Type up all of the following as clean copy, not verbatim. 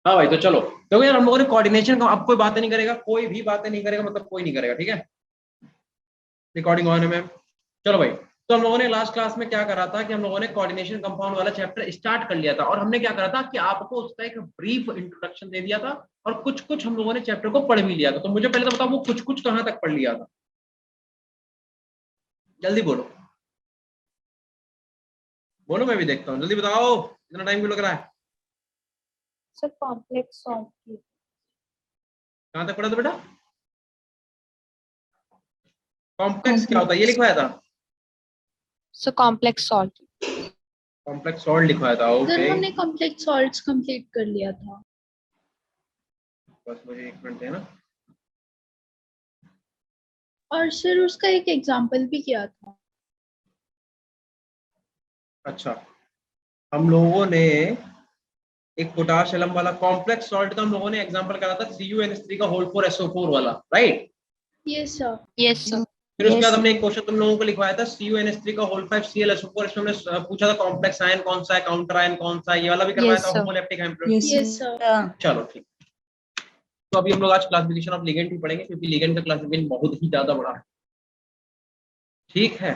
हाँ भाई, तो चलो, तो यार हम लोगों ने कोऑर्डिनेशन का, अब कोई बातें नहीं करेगा, कोई भी बातें नहीं करेगा, मतलब कोई नहीं करेगा, ठीक है। रिकॉर्डिंग ऑन है मैम। चलो भाई, तो हम लोगों ने लास्ट क्लास में क्या करा था कि हम लोगों ने कोऑर्डिनेशन कंपाउंड वाला चैप्टर स्टार्ट कर लिया था, और हमने क्या करा था कि आपको उसका एक ब्रीफ इंट्रोडक्शन दे दिया था, और कुछ कुछ हम लोगों ने चैप्टर को पढ़ भी लिया था। तो मुझे पहले तो बताओ, वो कुछ कुछ कहां तक पढ़ लिया था, जल्दी बोलो, बोलो, मैं भी देखता हूँ, जल्दी बताओ, इतना टाइम क्यों लग रहा है। सर कॉम्प्लेक्स सॉल्व की। कहां तक पढ़ा था बेटा? कॉम्प्लेक्स क्या होता है, ये लिखवाया था? Sir complex solve. Complex salt लिखवाया था, सर ओके। हमने कॉम्प्लेक्स सॉल्ट्स कंप्लीट कर लिया था। बस मुझे एक मिनट देना। और सर उसका एक एग्जांपल भी किया था। अच्छा, हम लोगों ने एक पोटाश एलम वाला कॉम्प्लेक्स सॉल्ट का हम लोगों ने एग्जांपल करा था, CuNH3 का होल 4SO4 वाला, right. Yes sir. Yes sir. फिर उसके बाद हमने एक क्वेश्चन तुम लोगों को लिखवाया था, CuNH3 का होल 5ClSO4, इसमें हमने पूछा था कॉम्प्लेक्स आयन कौन सा है, काउंटर आयन कौन सा है, ये वाला भी करवाया था, होमोलैप्टिक हाइड्रोजन। Yes sir. चलो ठीक। तो अभी हम लोग आज क्लासिफिकेशन ऑफ लिगेंड भी पढ़ेंगे, क्योंकि लिगेंड का क्लासिफिकेशन बहुत ही ज्यादा बड़ा है, ठीक है।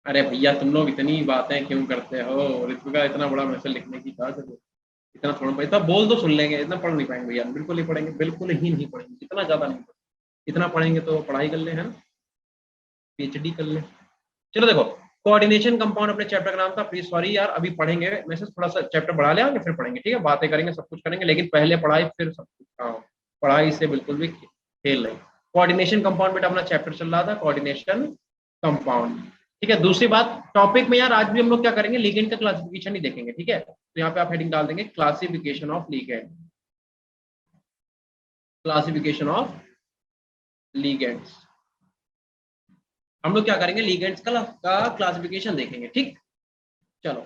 अरे भैया, तुम लोग इतनी बातें क्यों करते हो? ऋतविका, इतना बड़ा मैसेज लिखने की क्या जरूरत? इतना थोड़ा, इतना बोल दो सुन लेंगे, इतना पढ़ नहीं पाएंगे भैया, बिल्कुल नहीं पढ़ेंगे, बिल्कुल ही नहीं पढ़ेंगे, इतना ज्यादा नहीं पढ़ेंगे। इतना पढ़ेंगे तो पढ़ाई कर ले, है ना, PhD कर ले। चलो देखो, कोऑर्डिनेशन कंपाउंड अपने चैप्टर का नाम था, प्लीज सॉरी यार, अभी पढ़ेंगे, मैसेज थोड़ा सा चैप्टर बढ़ा ले आगे, फिर पढ़ेंगे, ठीक है, बातें करेंगे, सब कुछ करेंगे, लेकिन पहले पढ़ाई फिर सब कुछ। हाँ, पढ़ाई से बिल्कुल भी खेल नहीं। कोऑर्डिनेशन कंपाउंड बेटा अपना चैप्टर चल रहा था, कोऑर्डिनेशन कंपाउंड, ठीक है। दूसरी बात, टॉपिक में यार आज भी हम लोग क्या करेंगे, लिगेंड का क्लासिफिकेशन ही देखेंगे, ठीक है। तो यहाँ पे आप हेडिंग डाल देंगे, classification of ligand, classification of ligands. हम लोग क्या करेंगे, लिगेंड्स का क्लासिफिकेशन देखेंगे, ठीक। चलो,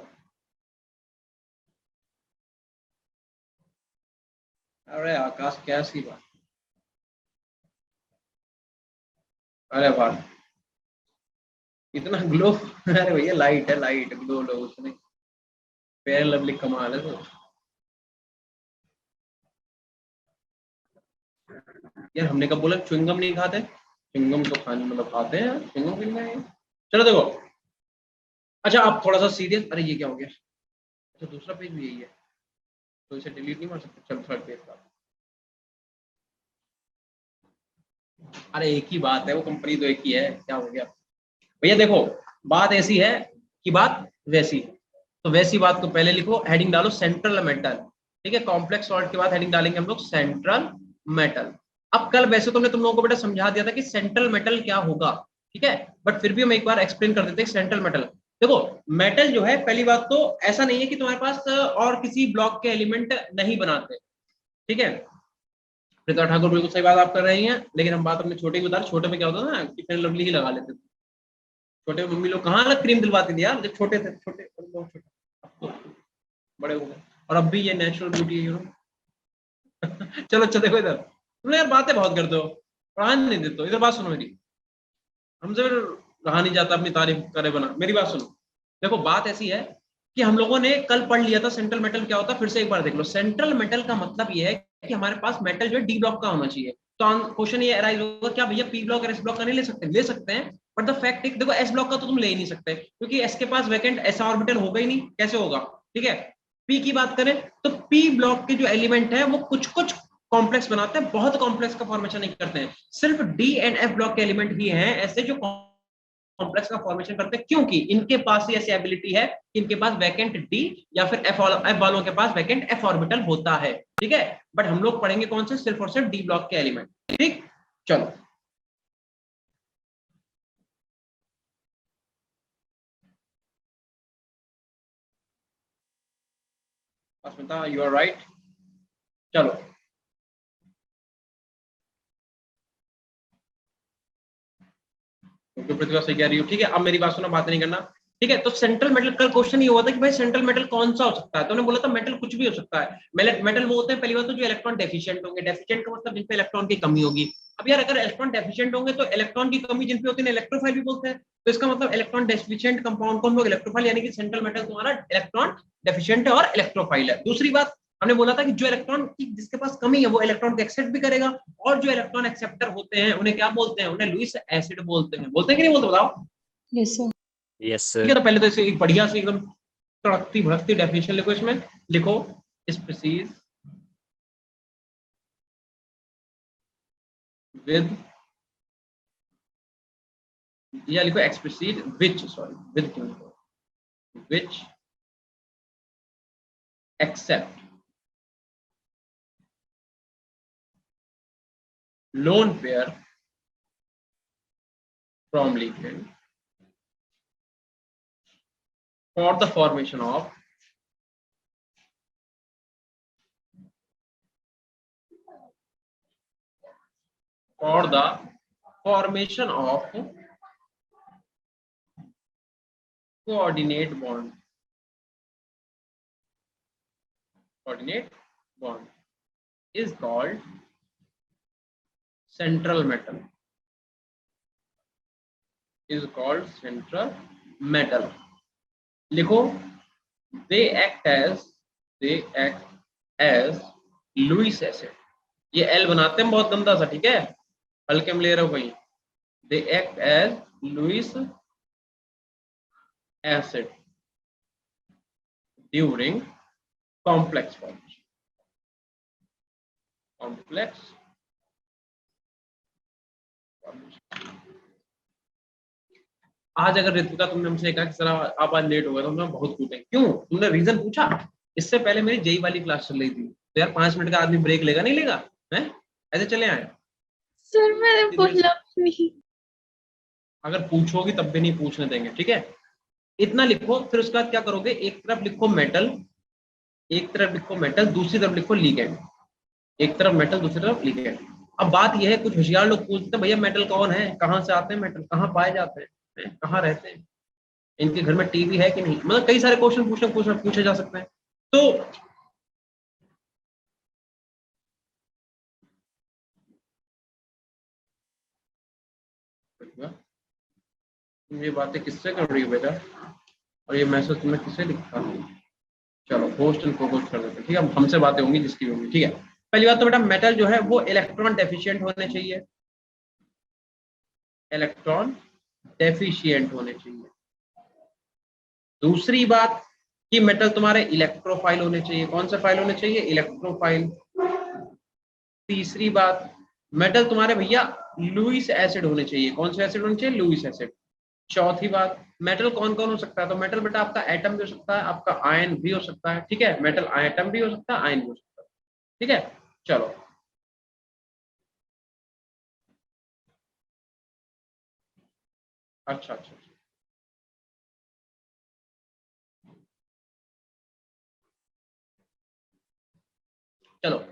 अरे आकाश, कैसी बात, अरे वाह, इतना ग्लो अरे भैया, लाइट है, लाइट ग्लो लो उसमें, फेयर लवली कमाल है तो। यार हमने कब बोला च्युइंगम नहीं खाते? च्युइंगम तो खाने मतलब खाते हैं, च्युइंगम कितना है। चलो देखो, अच्छा आप थोड़ा सा सीरियस, अरे ये क्या हो गया, अच्छा दूसरा पेज भी यही है, तो इसे डिलीट नहीं मार सकते, चलो थर्ड पेज का। अरे एक ही बात है, वो कंपनी तो एक ही है, क्या हो गया भैया? देखो, बात ऐसी है कि बात वैसी है, तो वैसी बात को पहले लिखो, हेडिंग डालो सेंट्रल मेटल, ठीक है। कॉम्प्लेक्स सॉल्ट के बाद हेडिंग डालेंगे हम लोग सेंट्रल मेटल। अब कल वैसे तो हमने तुम लोगों को बेटा समझा दिया था कि सेंट्रल मेटल क्या होगा, ठीक है, बट फिर भी हम एक बार एक्सप्लेन कर देते हैं सेंट्रल मेटल। देखो, मेटल जो है, पहली बात तो ऐसा नहीं है कि तुम्हारे पास और किसी ब्लॉक के एलिमेंट नहीं बनाते, ठीक है। प्रीता ठाकुर, बिल्कुल सही बात आप कर रही हैं, लेकिन हम बात अपने छोटे की बता रहे, छोटे में क्या होता था ना कि फेयर लवली ही लगा लेते थे। छोटे में मम्मी लोग कहाँ अलग क्रीम दिलवाती थी यार, जब छोटे थे, छोटे बहुत छोटे, अब तो बड़े हो गए, और अब भी ये नेचुरल ब्यूटी है, चलो अच्छा देखो इधर, तुमने यार बातें बहुत करते हो, पढ़ाने नहीं देते हो, इधर बात सुनो मेरी, हमसे फिर रहा नहीं जाता अपनी तारीफ करे बना, मेरी बात सुनो। देखो बात ऐसी है कि हम लोगों ने कल पढ़ लिया था सेंट्रल मेटल क्या होता है, फिर से एक बार देख लो। सेंट्रल मेटल का मतलब ये है कि हमारे पास मेटल जो है डी ब्लॉक का होना चाहिए। तो क्वेश्चन ये अराइज होगा, क्या भैया पी ब्लॉक और एस ब्लॉक का नहीं ले सकते? ले सकते हैं, बट द फैक्ट देखो, एस ब्लॉक का तो तुम ले ही नहीं सकते, क्योंकि एस के पास वैकेंट एस ऑर्बिटल होगा ही नहीं, कैसे होगा, ठीक है। पी की बात करें तो पी ब्लॉक के जो एलिमेंट है वो कुछ कुछ कॉम्प्लेक्स बनाते हैं, बहुत कॉम्प्लेक्स का फॉर्मेशन नहीं करते हैं। सिर्फ डी एंड एफ ब्लॉक के एलिमेंट ही हैं ऐसे जो कॉम्प्लेक्स का फॉर्मेशन करते हैं, क्योंकि इनके पास ही ऐसी एबिलिटी है कि इनके पास वैकेंट डी या फिर एफ वालों के पास वैकेंट एफ ऑर्बिटल होता है, ठीक है। बट हम लोग पढ़ेंगे कौन से, सिर्फ और सिर्फ डी ब्लॉक के एलिमेंट, ठीक। चलो, अस्मिता यू आर राइट। चलो, तो प्रतिभा सही कह रही हो, ठीक है। अब मेरी बात सुनो, बात नहीं करना, ठीक है। तो सेंट्रल मेटल, कल क्वेश्चन ये हुआ था कि भाई सेंट्रल मेटल कौन सा हो सकता है, तो उन्होंने बोला था मेटल कुछ भी हो सकता है। मेटल वो होते हैं पहली बात तो जो इलेक्ट्रॉन डेफिशिएंट होंगे, डेफिशिएंट का मतलब जिन पे इलेक्ट्रॉन की कमी होगी, अब यार अगर इलेक्ट्रॉन डेफिशिएंट होंगे तो इलेक्ट्रॉन की कमी जिन पे होती है इलेक्ट्रोफाइल भी बोलते हैं, तो इसका मतलब इलेक्ट्रॉन डेफिशिएंट कंपाउंड को हम लोग इलेक्ट्रोफाइल, यानी कि सेंट्रल मेटल तुम्हारा इलेक्ट्रॉन डेफिशिएंट है और इलेक्ट्रोफाइल है। दूसरी बात हमने बोला था कि जो इलेक्ट्रॉन की जिसके पास कमी है वो इलेक्ट्रॉन को एक्सेप्ट भी करेगा, और जो इलेक्ट्रॉन एक्सेप्टर होते हैं उन्हें क्या बोलते हैं, उन्हें लुईस एसिड बोलते हैं। बोलते हैं कि नहीं बोलते, बताओ। Yes sir. यस ठीक सर। है, तो पहले तो इसे एक बढ़िया सी एकदम तड़कती भड़कती डेफिनेशन लिखो, इसमें लिखो स्पीसीज विद, या लिखो एक्सप्रेसिड विच, सॉरी विद क्यों लिखो, which accept lone pair from ligand for the formation of coordinate bond. Coordinate bond is called central metal. Is called central metal. लिखो they act as Lewis acid. ये L बनाते हैं बहुत गंदा सा, ठीक है, हल्के में ले रहे हो कहीं। they act as Lewis acid during complex formation. Complex formation. आज अगर ऋतिका तुमने हमसे कहा कि सर आप आज लेट हो गए तो हम बहुत कूटे, क्यों तुमने रीजन पूछा? इससे पहले मेरी जेई वाली क्लास चल रही थी, तो यार 5 मिनट का आदमी ब्रेक लेगा नहीं लेगा, हैं ऐसे चले आए। सर मैंने बोला नहीं। अगर पूछोगी तब भी नहीं पूछने देंगे, ठीक है। इतना लिखो, फिर उसके बाद क्या करोगे, एक तरफ लिखो मेटल, एक तरफ लिखो मेटल, दूसरी तरफ लिखो लिगेंड। एक तरफ मेटल, दूसरी तरफ लिगेंड। अब बात यह है, कुछ होशियार लोग पूछते हैं भैया मेटल कौन है, कहाँ से आते हैं मेटल, कहाँ पाए जाते हैं, कहाँ रहते हैं, इनके घर में टीवी है कि नहीं, मतलब कई सारे क्वेश्चन पूछे जा सकते हैं। तो ये बातें किससे कर रही हो बेटा, और ये मैसेज तुमने किससे लिखा? चलो होस्ट एंड फोकस कर देते हैं, ठीक है, हमसे बातें होंगी जिसकी होंगी, ठीक है। पहली बात तो बेटा मेटल जो है वो इलेक्ट्रॉन डेफिशिएंट होने चाहिए, इलेक्ट्रॉन डेफिशिएंट होने चाहिए। दूसरी बात कि मेटल तुम्हारे इलेक्ट्रोफाइल होने चाहिए। कौन से फाइल होने चाहिए? इलेक्ट्रोफाइल। तीसरी बात मेटल तुम्हारे भैया लुईस एसिड होने चाहिए। कौन से एसिड होने चाहिए? Lewis acid. चौथी बात मेटल कौन कौन हो सकता है? तो मेटल बेटा आपका एटम भी हो सकता है, आपका आयन भी हो सकता है, ठीक है, मेटल एटम भी हो सकता है, आयन भी हो सकता है, ठीक है। चलो अच्छा अच्छा, चलो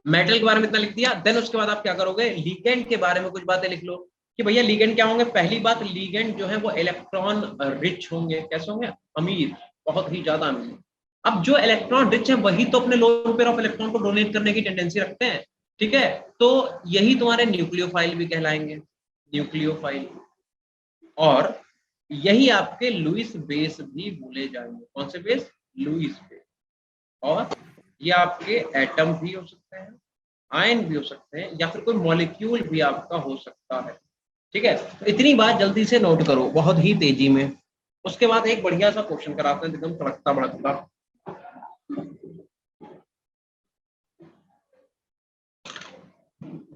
मेटल के बारे में इतना लिख दिया। देन उसके बाद आप क्या करोगे, लिगेंड के बारे में कुछ बातें लिख लो कि भैया लिगेंड क्या होंगे। पहली बात, लिगेंड जो है वो इलेक्ट्रॉन रिच होंगे। कैसे होंगे? अमीर, बहुत ही ज्यादा अमीर। अब जो इलेक्ट्रॉन रिच है वही तो अपने लोन पेयर ऑफ इलेक्ट्रॉन को डोनेट करने की टेंडेंसी रखते हैं, ठीक है। तो यही तुम्हारे न्यूक्लियोफाइल भी कहलाएंगे, न्यूक्लियोफाइल। और यही आपके लुईस बेस भी बोले जाएंगे। कौन से बेस? Lewis base. और ये आपके एटम भी हो सकते हैं, आयन भी हो सकते हैं, या फिर कोई मॉलिक्यूल भी आपका हो सकता है, ठीक है। तो इतनी बात जल्दी से नोट करो, बहुत ही तेजी में। उसके बाद एक बढ़िया सा क्वेश्चन कराते हैं एकदम तड़कता भड़कता।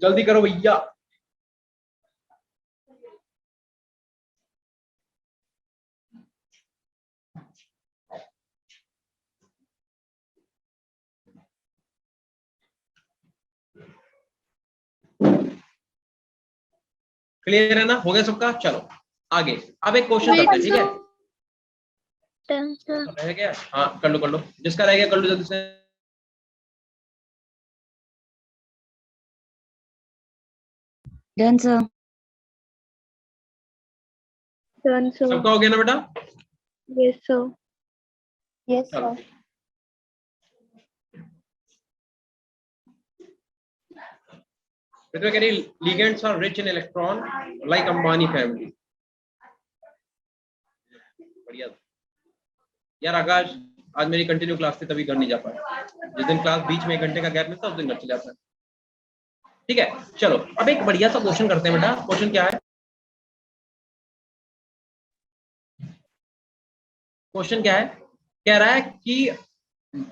जल्दी करो भैया। क्लियर है ना? हो गया सबका? चलो आगे। अब एक क्वेश्चन करते हैं, ठीक है। रह गया? हाँ कर लो, जिसका रह गया कर लो जल्दी से। Done sir. Done sir. सबका हो गया ना बेटा? Yes sir. यस चलो सर। तो कह रही ligands are rich in electron like Ambani family. बढ़िया यार आकाश, आज मेरी कंटिन्यू क्लास थी तभी घर नहीं जा पाया। जिस दिन क्लास बीच में 1 घंटे का गैप मिलता है उस दिन घर चले जाता है। ठीक है, चलो अब एक बढ़िया सा क्वेश्चन करते हैं बेटा। क्वेश्चन क्या है? क्वेश्चन क्या है? कह रहा है कि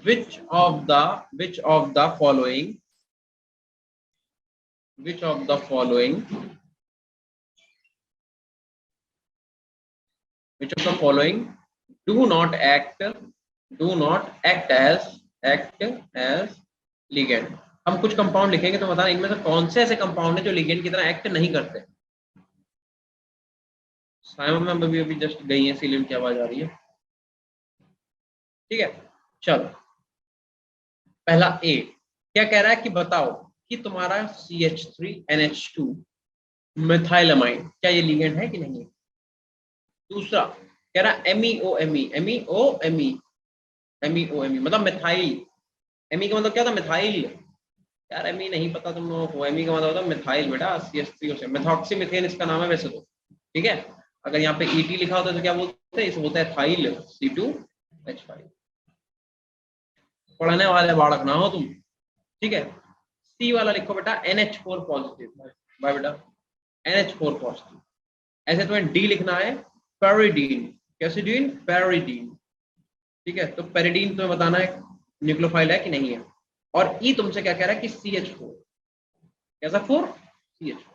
which of the following which of the following do not act as ligand। हम कुछ कंपाउंड लिखेंगे तो बताना इनमें से कौन से ऐसे कंपाउंड है जो लिगेंड की तरह एक्ट नहीं करते। साइमन मैम अभी जस्ट गई है, सीलियन की आवाज आ रही है। ठीक है, चलो पहला ए क्या कह रहा है कि बताओ कि तुम्हारा CH3NH2 मिथाइलमाइन क्या ये लिगेंड है कि नहीं। दूसरा कह रहा है MEOME मतलब मिथाइल। एमी का मतलब क्या था? मिथाइल। यार एमी नहीं पता तुम लोगों को? एमी का मतलब होता है मिथाइल बेटा, CH3 से मेथॉक्सीमिथेन इसका नाम है वैसे तो। ठीक है, अगर यहाँ पे ET लिखा होता है तो क्या बोलते हैं? इसे बोलता है थाइल C2H5। पढ़ने वाले बालक ना हो तुम। ठीक है, सी वाला लिखो बेटा NH4 पॉजिटिव। बाय बेटा NH4 पॉजिटिव। ऐसे तुम्हें डी लिखना है पेरिडीन। कैसे डीन? पेरिडीन। ठीक है, तो पेरिडीन तुम्हें बताना है न्यूक्लियोफाइल है कि नहीं है। और ई तुमसे क्या कह रहा है कि CH4। कैसा 4? CH4।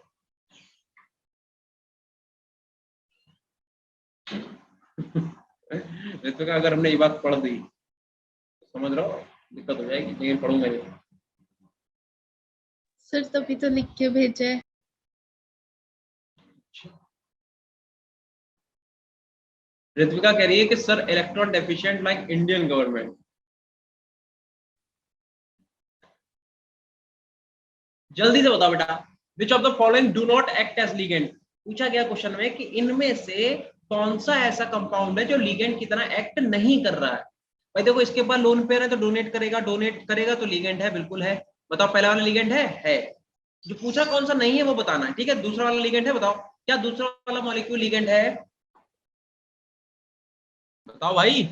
ऋतिका अगर हमने ये बात पढ़ दी तो समझ रहा हो दिक्कत हो जाएगी, लेकिन पढ़ूंगा ये। सर तभी तो लिख के भेजा है। ऋतिका कह रही है कि sir electron deficient like Indian government. जल्दी से बताओ बेटा, which of the following do not act as ligand. पूछा गया क्वेश्चन में कि इनमें से कौन सा ऐसा कंपाउंड है जो लिगेंड की तरह एक्ट नहीं कर रहा है। भाई देखो इसके पास लोन पेयर है तो डोनेट करेगा तो लिगेंड है, बिल्कुल है। बताओ पहला वाला लिगेंड है। जो पूछा कौन सा नहीं है वो बताना है। ठीक है, दूसरा वाला लिगेंड है, बताओ क्या दूसरा वाला मॉलिक्यूल लिगेंड है? बताओ भाई,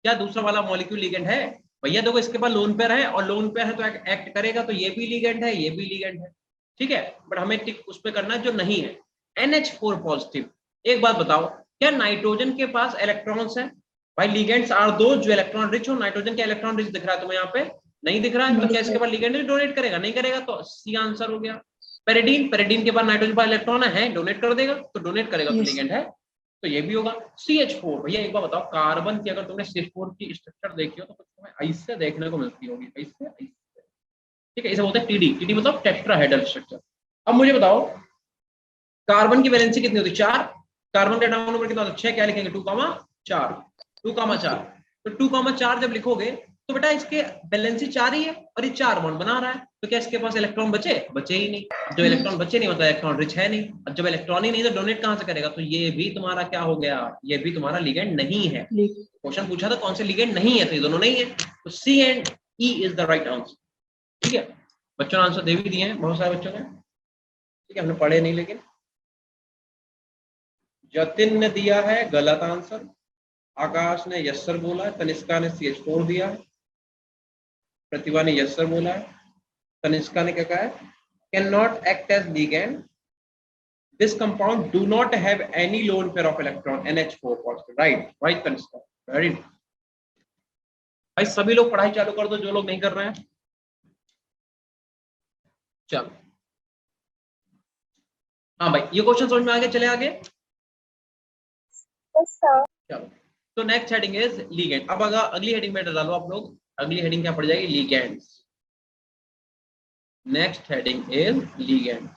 क्या दूसरा वाला मॉलिक्यूल लिगेंड है? भैया देखो इसके पास लोन पेयर है और लोन पेयर है तो एक्ट करेगा, तो ये भी लिगेंड है, ये भी लिगेंड है। ठीक है, बट हमें टिक उस पर करना जो नहीं है। NH4 positive. एक बात बताओ, क्या नाइट्रोजन के पास इलेक्ट्रॉन्स है? भाई लिगेंड्स आर दो जो इलेक्ट्रॉन रिच हो। नाइट्रोजन का इलेक्ट्रॉन रिच दिख रहा है तुम्हें यहाँ पे? नहीं दिख रहा है, तो क्या इसके पास लिगेंड है? डोनेट करेगा? नहीं करेगा, तो सी आंसर हो गया। पेरिडीन के पास नाइट्रोजन पास इलेक्ट्रॉन है, डोनेट कर देगा, तो डोनेट करेगा तो लिगेंड है, तो ये भी होगा। CH4। भैया एक बार बताओ, कार्बन की अगर तुमने CH4 की स्ट्रक्चर देखी हो तो कुछ तुम्हें ऐसे देखने को मिलती होगी, ऐसे ऐसे। ठीक है, इसे बोलते हैं TD मतलब टेट्राहेड्रल स्ट्रक्चर। अब मुझे बताओ कार्बन की वैलेंसी कितनी होती है? 4। कार्बन का एटॉमिक नंबर कितना होता है? 6। क्या लिखेंगे? 2,4। 2,4। तो 2,4 जब लिखोगे तो बेटा इसके वैलेंसी 4 ही है और ये 4 बॉन्ड बना रहा है, तो क्या इसके पास इलेक्ट्रॉन बचे ही नहीं। जब इलेक्ट्रॉन बचे नहीं होता इलेक्ट्रॉन रिच है नहीं, अब जब इलेक्ट्रॉन ही नहीं तो डोनेट कहां से करेगा? तो ये भी तुम्हारा क्या हो गया? ये भी तुम्हारा लिगेंड नहीं है। क्वेश्चन पूछा था कौन से लिगेंड नहीं है, तो ये दोनों नहीं है, तो C and E is the right answer. ठीक है, बच्चों ने आंसर दे भी दिए हैं बहुत सारे बच्चों ने। ठीक है, हमने पढ़े नहीं, लेकिन जतिन ने दिया है गलत आंसर, आकाश ने यस सर बोला है, तनिष्का ने CH4 दिया है, प्रतिभा ने यस सर बोला है, तनिष्का ने क्या कहा है? Can not act as ligand, this compound do not have any lone pair of electron NH4 positive. Right Tanishka, very good. भाई सभी लोग पढ़ाई चालू कर दो जो लोग नहीं कर रहे हैं। चलो हाँ भाई, ये क्वेश्चन समझ में आ गया? चले आगे। चलो, तो नेक्स्ट हेडिंग इज लिगेंड। अब अगर अगली हेडिंग में डालो आप लोग, अगली हेडिंग क्या पड़ जाएगी? Ligands. Next heading is ligand.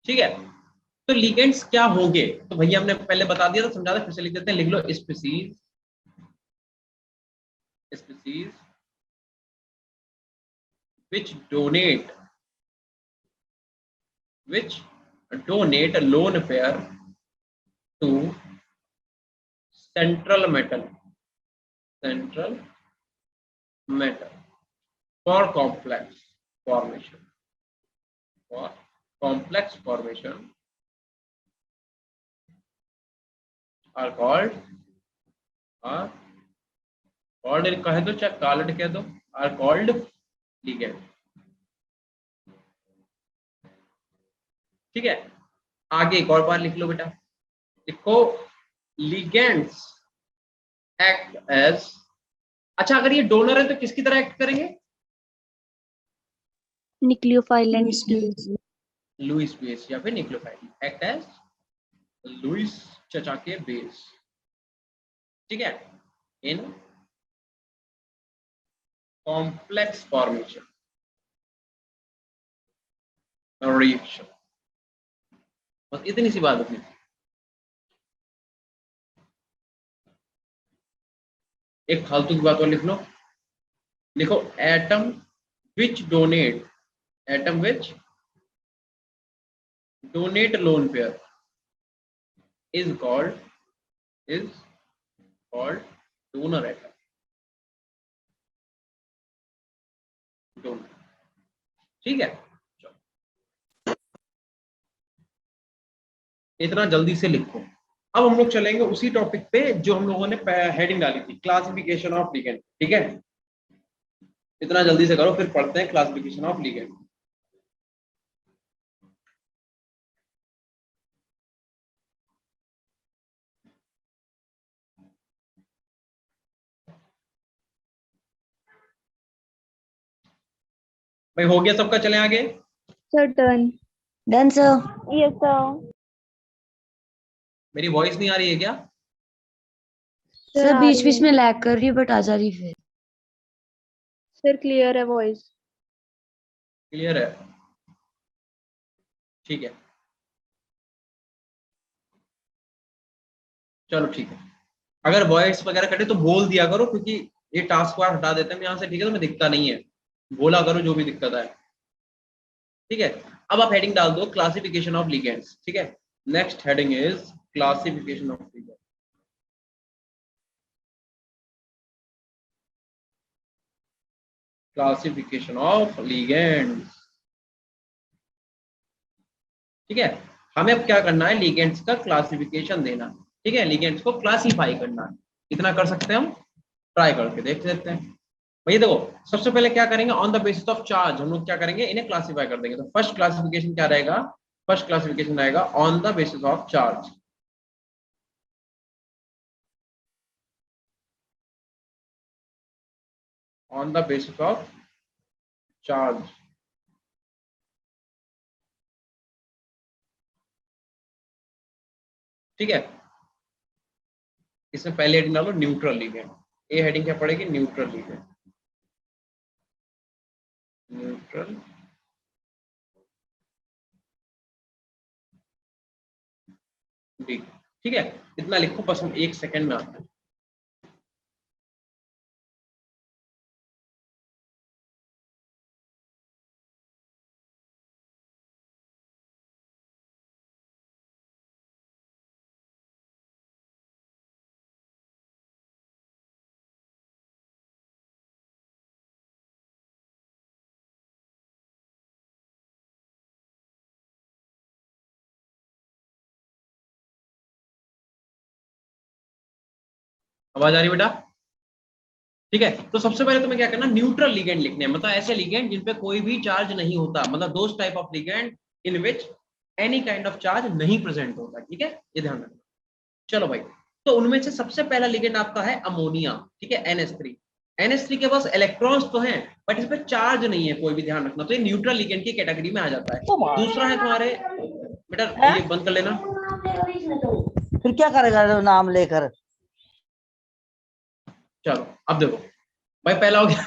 ठीक है, तो लिगेंड्स क्या होंगे? तो भैया हमने पहले बता दिया था, समझा था, फिर से लिख देते हैं। लिख लो species which donate a lone pair to central metal central matter for complex formation. For complex formation are called कह दो चाहे कॉल्ड कह दो, are called ligand. ठीक है, आगे एक और बार लिख लो बेटा, देखो ligands act as, अच्छा अगर ये डोनर है तो किसकी तरह एक्ट करेंगे? न्यूक्लियोफाइल एंड लुईस बेस या फिर न्यूक्लियोफाइल, एक्ट एज लुईस चचा के बेस. ठीक है, इन कॉम्प्लेक्स फॉर्मेशन रिएक्शन. बस इतनी सी बात अपनी. एक फालतू की बात और लिख लो, लिखो atom which donate, atom which donate lone pair is called donor atom. Donor. ठीक है, इतना जल्दी से लिखो. अब हम लोग चलेंगे उसी टॉपिक पे जो हम लोगों ने हेडिंग डाली थी, क्लासिफिकेशन ऑफ लिगेंड. ठीक है, इतना जल्दी से करो, फिर पढ़ते हैं क्लासिफिकेशन ऑफ लिगेंड. भाई हो गया सबका, चले आगे. Sir done. Done sir. Yes sir. मेरी वॉइस नहीं आ रही है क्या? सर बीच बीच में लैग कर रही है बट आ जा रही फिर. सर क्लियर है वॉइस. क्लियर है, ठीक है, चलो ठीक है. अगर वॉइस वगैरह कटे तो बोल दिया करो, क्योंकि ये टास्क बार हटा देते हैं यहाँ से. ठीक है, तो मैं दिखता नहीं है, बोला करो जो भी दिक्कत है. ठीक है, अब आप हेडिंग डाल दो क्लासिफिकेशन ऑफ लिगेंड्स. ठीक है, next heading is classification of ligands. Classification of ligands. ठीक है, हमें अब क्या करना है, लिगेंड्स का क्लासिफिकेशन देना. ठीक है, लिगेंड्स को क्लासिफाई करना है. इतना कर सकते हैं हम, ट्राई करके देख लेते हैं. भैया देखो, सबसे पहले क्या करेंगे, on the basis of charge हम लोग क्या करेंगे, इन्हें क्लासिफाई कर देंगे. तो फर्स्ट क्लासिफिकेशन क्या रहेगा, फर्स्ट क्लासिफिकेशन रहेगा on the basis of charge. On the basis of charge. ठीक है, इसमें पहले हेडिंग डालो न्यूट्रल लिगेंड. ये हेडिंग क्या पड़ेगी, न्यूट्रल लिगेंड. Neutral ligand. ठीक है, इतना लिखो बस, हम एक सेकंड में आते हैं. आवाज आ रही बेटा? ठीक है, तो सबसे पहले तुम्हें क्या करना, न्यूट्रल लिगेंड लिखने हैं. मतलब ऐसे लिगेंड जिन पे कोई भी चार्ज नहीं होता, मतलब those type of ligand in which any kind of charge नहीं प्रेजेंट होता. ठीक है, ये ध्यान रखना. चलो भाई, तो उनमें से सबसे पहला लिगेंड आपका है अमोनिया. ठीक है, NH3. NH3 के पास इलेक्ट्रॉन्स तो हैं बट इस पे चार्ज नहीं है कोई भी, ध्यान रखना. तो ये न्यूट्रल लिगेंड की कैटेगरी में आ जाता है. दूसरा है तुम्हारे बेटा, ये बंद कर लेना. फिर क्या करेगा नाम लेकर? चलो अब देखो भाई, पहला हो गया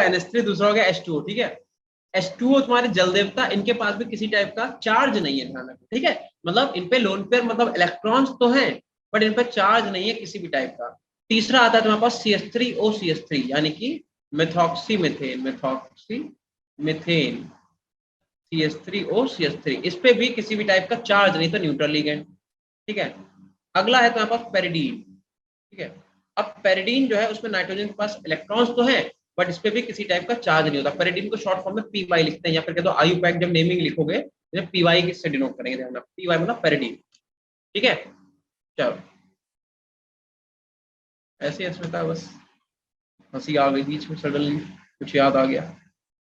NH3, दूसरा हो गया H2O. ठीक है, H2O तुम्हारे जल देवता, इनके पास भी किसी टाइप का चार्ज नहीं है, ध्यान रखना. ठीक है, मतलब इन पे लोन पेयर, मतलब इलेक्ट्रॉन्स तो हैं बट इन पे चार्ज नहीं है किसी भी टाइप का. तीसरा आता है तुम्हारे पास CH3OCH3, यानी कि मेथॉक्सी मिथेन CH3OCH3. इस पे भी किसी भी टाइप का चार्ज नहीं, तो न्यूट्रल लिगेंड. ठीक है, अगला है तुम्हारे पास पेरिडीन. ठीक है, अब पेरिडीन जो है उसमें नाइट्रोजन के पास इलेक्ट्रॉन्स तो हैं, बट इस पे भी किसी टाइप का चार्ज नहीं होता। पेरिडीन को शॉर्ट फॉर्म में पीवाई लिखते हैं, या फिर कह दो आयुपैक। जब नेमिंग लिखोगे तो पीवाई से डिनोट करेंगे, ध्यान रखना पीवाई मतलब पेरिडीन। ठीक है, चलो ऐसे ही इसमें था बस। हंसी आ गई बीच में, सडनली कुछ याद आ गया।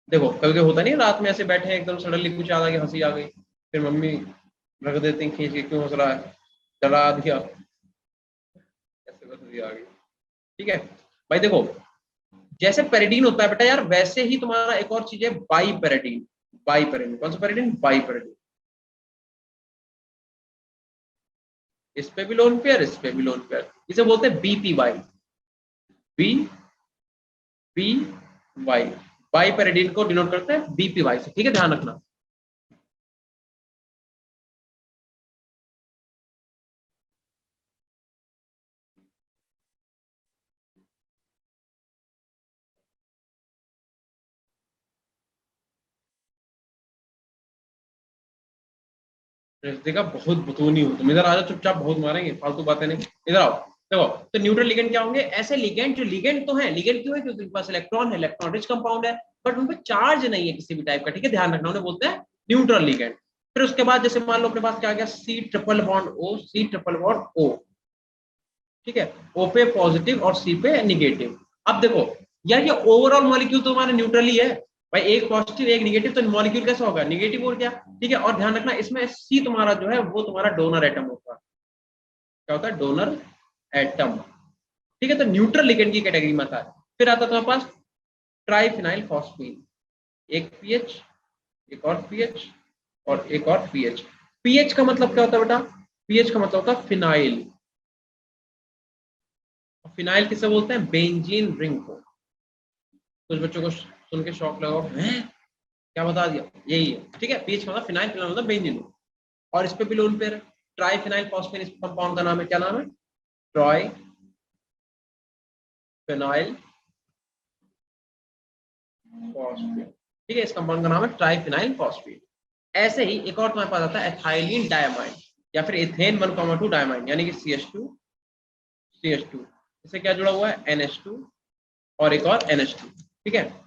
देखो कभी कभी होता नहीं है, रात में ऐसे बैठे हैं एकदम सडनली कुछ याद आ गया, हंसी आ गई, फिर मम्मी रख देते हैं खींच के, क्यों हंस रहा है, डरा दिया, ऐसे बस हंसी आ गई। ठीक है भाई, देखो जैसे पेरिडीन होता है बेटा यार, वैसे ही तुम्हारा एक और चीज है बाई पेरिडीन। बाई पेरिडीन कौन सा पेरिडीन? By pyridine. इस पे भी लोन पेयर, इस पे भी लोन पेयर, इसे बोलते हैं BPY. B P Y, bipyridine को डिनोट करते हैं बीपीवाई से। ठीक है, ध्यान रखना। देखा, बहुत बतूनी हो तुम, इधर आ जाओ चुपचाप, बहुत मारेंगे, फालतू बातें नहीं, इधर आओ। देखो तो न्यूट्रल लिगेंड क्या होंगे? ऐसे लिगेंड जो लिगेंड तो है, लिगेंड क्यों है? क्योंकि उनके पास इलेक्ट्रॉन है, इलेक्ट्रॉन रिच कंपाउंड है, बट उन पर चार्ज नहीं है किसी भी टाइप का। ठीक है, ध्यान रखना, उन्हें बोलते हैं न्यूट्रल लिगेंड। फिर उसके बाद जैसे मान लो अपने पास क्या आ गया, C triple bond O, C triple bond O. ठीक है, ओ पे पॉजिटिव और सी पे निगेटिव। अब देखो यार, ये ओवरऑल मॉलिक्यूल तो हमारा न्यूट्रल ही है भाई, एक पॉजिटिव एक निगेटिव, तो मॉलिक्यूल कैसा होगा? निगेटिव और क्या। ठीक है, और ध्यान रखना इसमें सी तुम्हारा जो है वो तुम्हारा डोनर एटम होता है। क्या होता है? Donor atom. ठीक है, तो न्यूट्रल लिगेंड की कैटेगरी में आता है। फिर आता है तुम्हारे पास ट्राइफिनाइल फॉस्फीन, एक पीएच, एक और पीएच, और एक और पीएच। पीएच का मतलब क्या होता है बेटा? पीएच का मतलब होता है फिनाइल। फिनाइल किसे बोलते हैं? बेंजीन रिंग को। कुछ बच्चों को सुन के शौक लगा, हैं क्या बता दिया, यही है। ठीक है, पीएच का मतलब फिनाइल, फिनाइल मतलब बेंजीन। और इस पे भी लोन पेयर ट्राइफिनाइल फॉस्फेन, इस कंपाउंड का नाम है, क्या नाम है? Try phenyl phosphate. ठीक है, इस कंपाउंड का नाम है ट्राइफिनाइल फॉस्फेट। ऐसे ही एक और तुम्हारे पास आता है एथाइलिन डायमाइन, या फिर एथेन 1,2 डायमाइन, यानी कि CH2 CH2। इससे क्या जुड़ा हुआ है? NH2 और एक और NH2। ठीक है,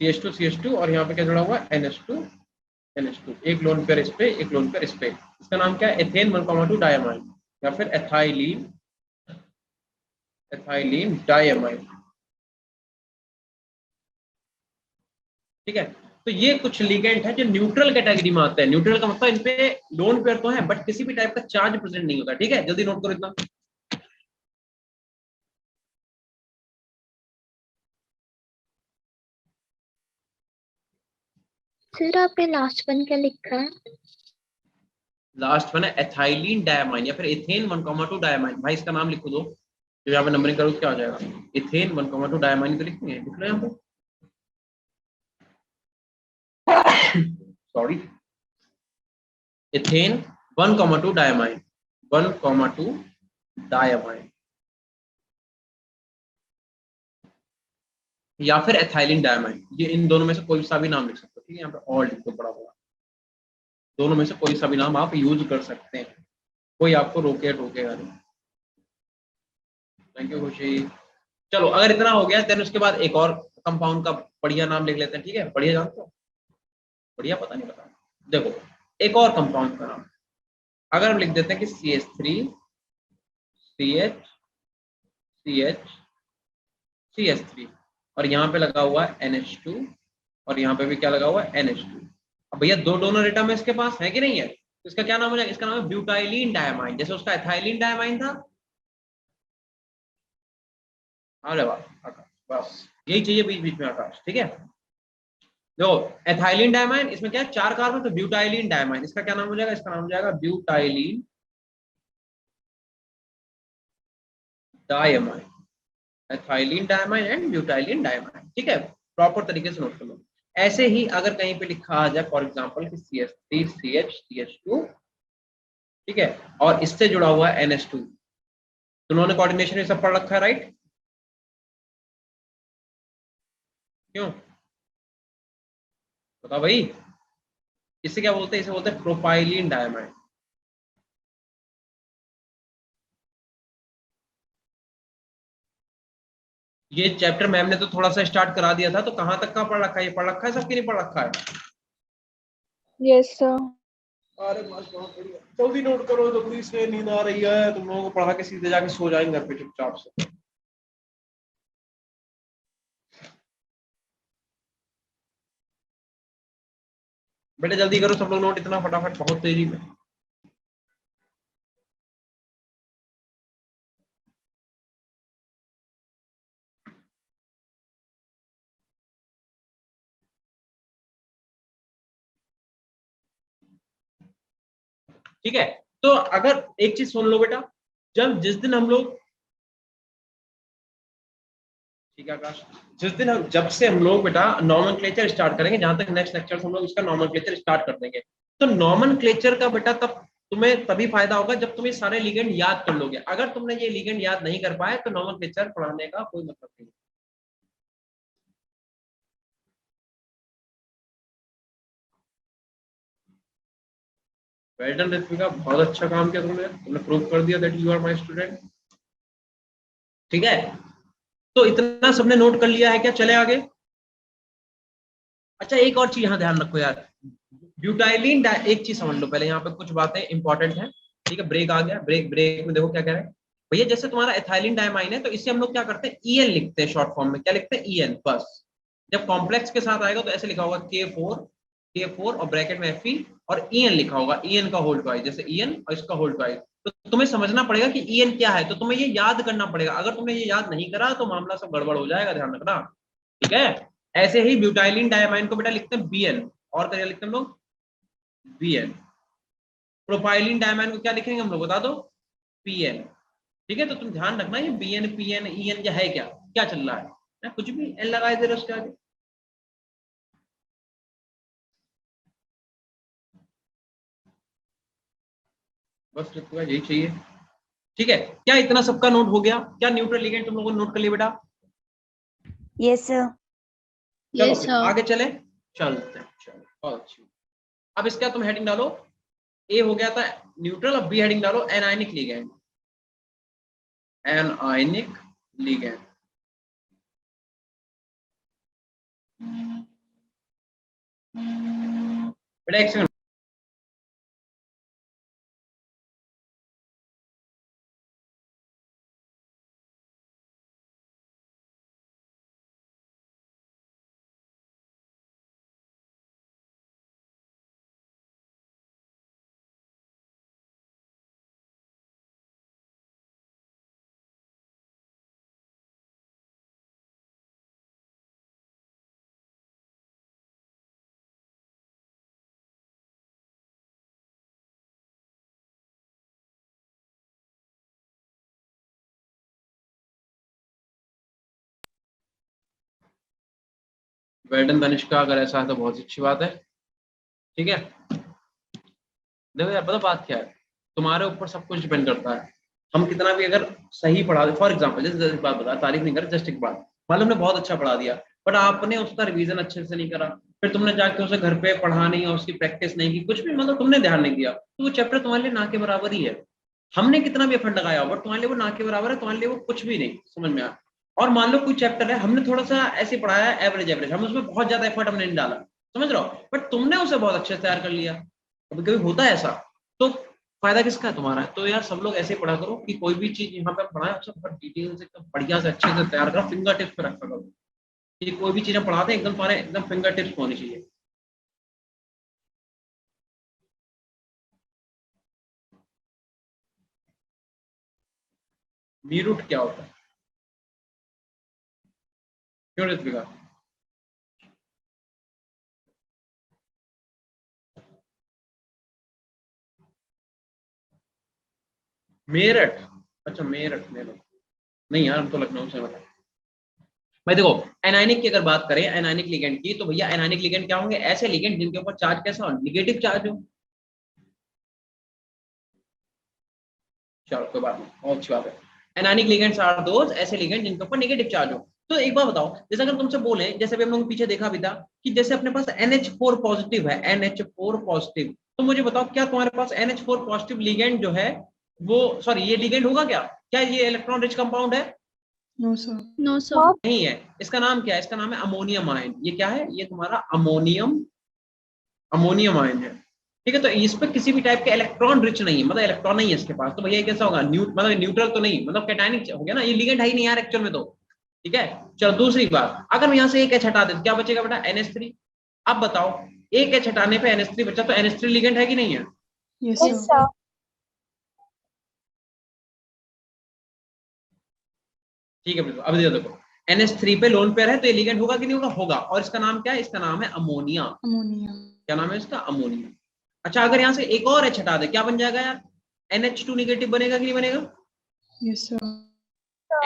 CH2 CH2 और यहाँ पे क्या जुड़ा हुआ है? NH2 NH2। एक लोन पेयर इस पे, एक लोन पेयर इस पे। इसका नाम क्या है? एथेन 1,2 डायमाइन, या फिर एथाइलिन एथाइलिन डायमाइन। ठीक है, तो ये कुछ लिगेंड है जो न्यूट्रल कैटेगरी में आते हैं। न्यूट्रल का मतलब इन पे लोन पेयर तो है, बट किसी भी टाइप का चार्ज प्रेजेंट नहीं होता। ठीक है, जल्दी नोट करो इतना। सर आपने लास्ट वन क्या लिखा है? लास्ट वन है एथाइलिन डायमाइन, या फिर एथेन 1,2 डायमाइन। भाई इसका नाम लिखो दो, जो यहाँ पे नंबरिंग करो क्या आ जाएगा? एथेन 1,2 डायमाइन तो लिखनी है, लिख लो यहाँ पे। सॉरी, एथेन 1,2 डायमाइन, 1,2 डायमाइन, या फिर एथाइलिन डायमाइन। ये इन दोनों में से कोई सा भी नाम लिख सकते हो। ठीक है, यहाँ पे और लिख दो बड़ा बड़ा, दोनों में से कोई सा भी नाम आप यूज कर सकते हैं, कोई आपको रोके टोकेगा नहीं। थैंक यू खुशी। चलो अगर इतना हो गया, देन उसके बाद एक और कंपाउंड का बढ़िया नाम लिख लेते हैं। ठीक है, बढ़िया जानते हो? बढ़िया पता नहीं पता। देखो एक और कंपाउंड का नाम, अगर हम लिख देते हैं कि CH3 CH CH CH3, और यहाँ पे लगा हुआ है NH2, और यहाँ पे भी क्या लगा हुआ है? NH2। अब भैया दो डोनर एटम है इसके पास, है कि नहीं है? तो इसका क्या नाम हो जाएगा? इसका नाम है ब्यूटाइलिन डायमाइन, जैसे उसका एथाइलिन डायमाइन था। अरे वाह आकाश, बस यही चाहिए बीच बीच में आकाश। ठीक है, देखो एथाइलिन डायमाइन, इसमें क्या है? 4 कार्बन, तो ब्यूटाइलिन डायमाइन। इसका क्या नाम हो जाएगा? इसका नाम हो जाएगा butylene diamine. Ethylene diamine and butylene diamine. ठीक है, प्रॉपर तरीके से नोट कर लो। ऐसे ही अगर कहीं पे लिखा आ जाए फॉर एग्जांपल कि CH3 CH CH2, ठीक है, और इससे जुड़ा हुआ है NH2, तो उन्होंने कोऑर्डिनेशन ये सब पढ़ रखा है, राइट? क्यों बता भाई। इसे क्या बोलते हैं? इसे बोलते हैं प्रोपाइलिन डायमाइन। ये चैप्टर मैम ने तो थोड़ा सा स्टार्ट करा दिया था, तो कहाँ तक का पढ़ रखा है? ये पढ़ रखा है सबकी, नहीं पढ़ रखा है? Yes sir. अरे बस बहुत बढ़िया, जल्दी नोट करो जल्दी से, नींद आ रही है, तुम लोगों को पढ़ा के सीधे जाके सो जाएंगे घर पे चुपचाप से। बेटे जल्दी करो सब लोग नोट, इतना फटाफट, बहुत तेजी में। ठीक है, तो अगर एक चीज सुन लो बेटा, जिस दिन हम लोग, ठीक है आकाश, जब से हम लोग बेटा नॉमेनक्लेचर स्टार्ट करेंगे, जहां तक नेक्स्ट लेक्चर हम लोग इसका नॉमेनक्लेचर स्टार्ट कर देंगे, तो नॉमेनक्लेचर का बेटा तब तुम्हें तभी फायदा होगा जब तुम ये सारे लिगेंड याद कर लोगे। अगर तुमने ये लिगेंड याद नहीं कर पाए तो नॉमेनक्लेचर पढ़ाने का कोई मतलब नहीं। वेल डन ऋत्विका, बहुत अच्छा काम किया तुमने प्रूव कर दिया that you are my student. ठीक है, तो इतना सबने नोट कर लिया है क्या? चले आगे। अच्छा एक और चीज यहाँ ध्यान रखो यार, ब्यूटाइलिन, एक चीज समझ लो पहले, यहाँ पे कुछ बातें इंपॉर्टेंट है। ठीक है, ब्रेक आ गया, ब्रेक में देखो क्या कह रहे हैं भैया। जैसे तुम्हारा एथाइलिन डायमाइन है, तो इसे हम लोग क्या करते हैं, ईएन लिखते हैं शॉर्ट फॉर्म में। क्या लिखते हैं? ईएन बस। जब कॉम्प्लेक्स के साथ आएगा तो ऐसे लिखा होगा K4 और ब्रैकेट में Fe, और ईएन लिखा होगा, ईएन का होल ट्वाइस, जैसे ईएन और इसका होल ट्वाइस। तो तुम्हें समझना पड़ेगा कि ईएन क्या है, तो तुम्हें ये याद करना पड़ेगा। अगर तुमने ये याद नहीं करा तो मामला सब गड़बड़ हो जाएगा, ध्यान रखना। ठीक है, ऐसे ही ब्यूटाइलिन डायमाइन को बेटा लिखते हैं बीएन, और क्या लिखते हैं हम लोग? बीएन। प्रोपाइलिन डायमाइन को क्या लिखेंगे हम लोग, बता दो? पीएन। ठीक है, तो तुम ध्यान रखना ये बीएन पीएन ईएन क्या है, क्या चल रहा है ना, कुछ भी एल लगाए दे रहे उसके आगे। बस यही चाहिए। ठीक है, क्या इतना सबका नोट हो गया? क्या न्यूट्रल लिगेंड तुम लोगों ने नोट कर लिया बेटा? Yes sir. चलो यस फिर सर। आगे चले, चलते हैं, चलो बहुत अच्छी। अब इसका तुम हेडिंग डालो, ए हो गया था न्यूट्रल, अब बी हेडिंग डालो एनायनिक लिगेंड। एनायनिक लिगेंड, बेटा एक सेकंड। वेल्डन तनिष्का, अगर ऐसा है तो बहुत अच्छी बात है। ठीक है, देखो यार पता बात क्या है, तुम्हारे ऊपर सब कुछ डिपेंड करता है। हम कितना भी अगर सही पढ़ा दे, फॉर एग्जाम्पल जैसे एक बात बता, तारीफ नहीं कर, जस्ट एक बात, मान लो हमने बहुत अच्छा पढ़ा दिया, बट आपने उसका रिवीजन अच्छे से नहीं करा, फिर तुमने जाके उसे घर पे पढ़ा नहीं और उसकी प्रैक्टिस नहीं की, कुछ भी मतलब तुमने ध्यान नहीं दिया, तो वो चैप्टर तुम्हारे लिए ना के बराबर ही है। हमने कितना भी एफर्ट लगाया बट तुम्हारे लिए वो ना के बराबर है, तुम्हारे लिए वो कुछ भी नहीं समझ में आया। और मान लो कोई चैप्टर है, हमने थोड़ा सा ऐसे पढ़ाया एवरेज एवरेज, हम उसमें बहुत ज्यादा एफर्ट हमने नहीं डाला, समझ रहे हो, बट तुमने उसे बहुत अच्छे से तैयार कर लिया। कभी कभी होता है ऐसा, तो फायदा किसका है? तुम्हारा है। तो यार सब लोग ऐसे ही पढ़ा करो कि कोई भी चीज यहाँ पे पढ़ाए उसे बहुत डिटेल से एकदम बढ़िया से अच्छे से तैयार करो, फिंगर टिप्स पे रखा करो कि कोई भी चीजें पढ़ाते हैं एकदम तुम्हारे एकदम फिंगर टिप्स होनी चाहिए। मीरूट क्या होता है? क्यों ऋत्विका? मेरठ? अच्छा मेरठ नहीं यार, हम तो लखनऊ से बता। भाई देखो, एनायनिक की अगर बात करें, एनायनिक लिगेंड की, तो भैया एनायनिक लिगेंड क्या होंगे? ऐसे लिगेंड जिनके ऊपर चार्ज कैसा हो? निगेटिव चार्ज हो। चलो कोई बात नहीं, बहुत अच्छी बात है। एनायनिक लिगेंड्स आर दोज, ऐसे लिगेंड जिनके ऊपर नेगेटिव चार्ज हो। तो एक बात बताओ, जैसे अगर तुमसे बोले, जैसे भी हम लोग पीछे देखा भी था कि जैसे अपने पास NH4 पॉजिटिव है, NH4 पॉजिटिव, तो मुझे बताओ क्या तुम्हारे पास NH4 पॉजिटिव लिगेंड जो है वो, सॉरी ये लिगेंड होगा क्या? क्या ये इलेक्ट्रॉन रिच कंपाउंड है? No sir. नहीं है। इसका नाम क्या है? इसका नाम है अमोनियम आयन। ये क्या है? ये तुम्हारा अमोनियम आयन है। ठीक है, तो इस पे किसी भी टाइप के इलेक्ट्रॉन रिच नहीं है, मतलब इलेक्ट्रॉन नहीं है इसके पास, तो भैया ये कैसा होगा? मतलब न्यूट्रल तो नहीं, मतलब कैटायनिक हो गया ना, ये लिगेंड है ही नहीं यार एक्चुअल में तो। ठीक है, चलो दूसरी बात, अगर मैं यहाँ से एक एच हटा दे तो क्या बचेगा बेटा? NH3। अब बताओ, एक एच हटाने पे NH3 बचा, तो NH3 लिगेंड है कि नहीं है? Yes sir. ठीक है बिल्कुल। अब देखो NH3 पे लोन पेयर है, तो ये लिगेंड होगा कि नहीं होगा? होगा। और इसका नाम क्या है? इसका नाम है अमोनिया। अमोनिया। क्या नाम है इसका? अमोनिया। अच्छा, अगर यहाँ से एक और एच हटा दे, क्या बन जाएगा यार? NH2 निगेटिव बनेगा कि नहीं बनेगा? Yes sir.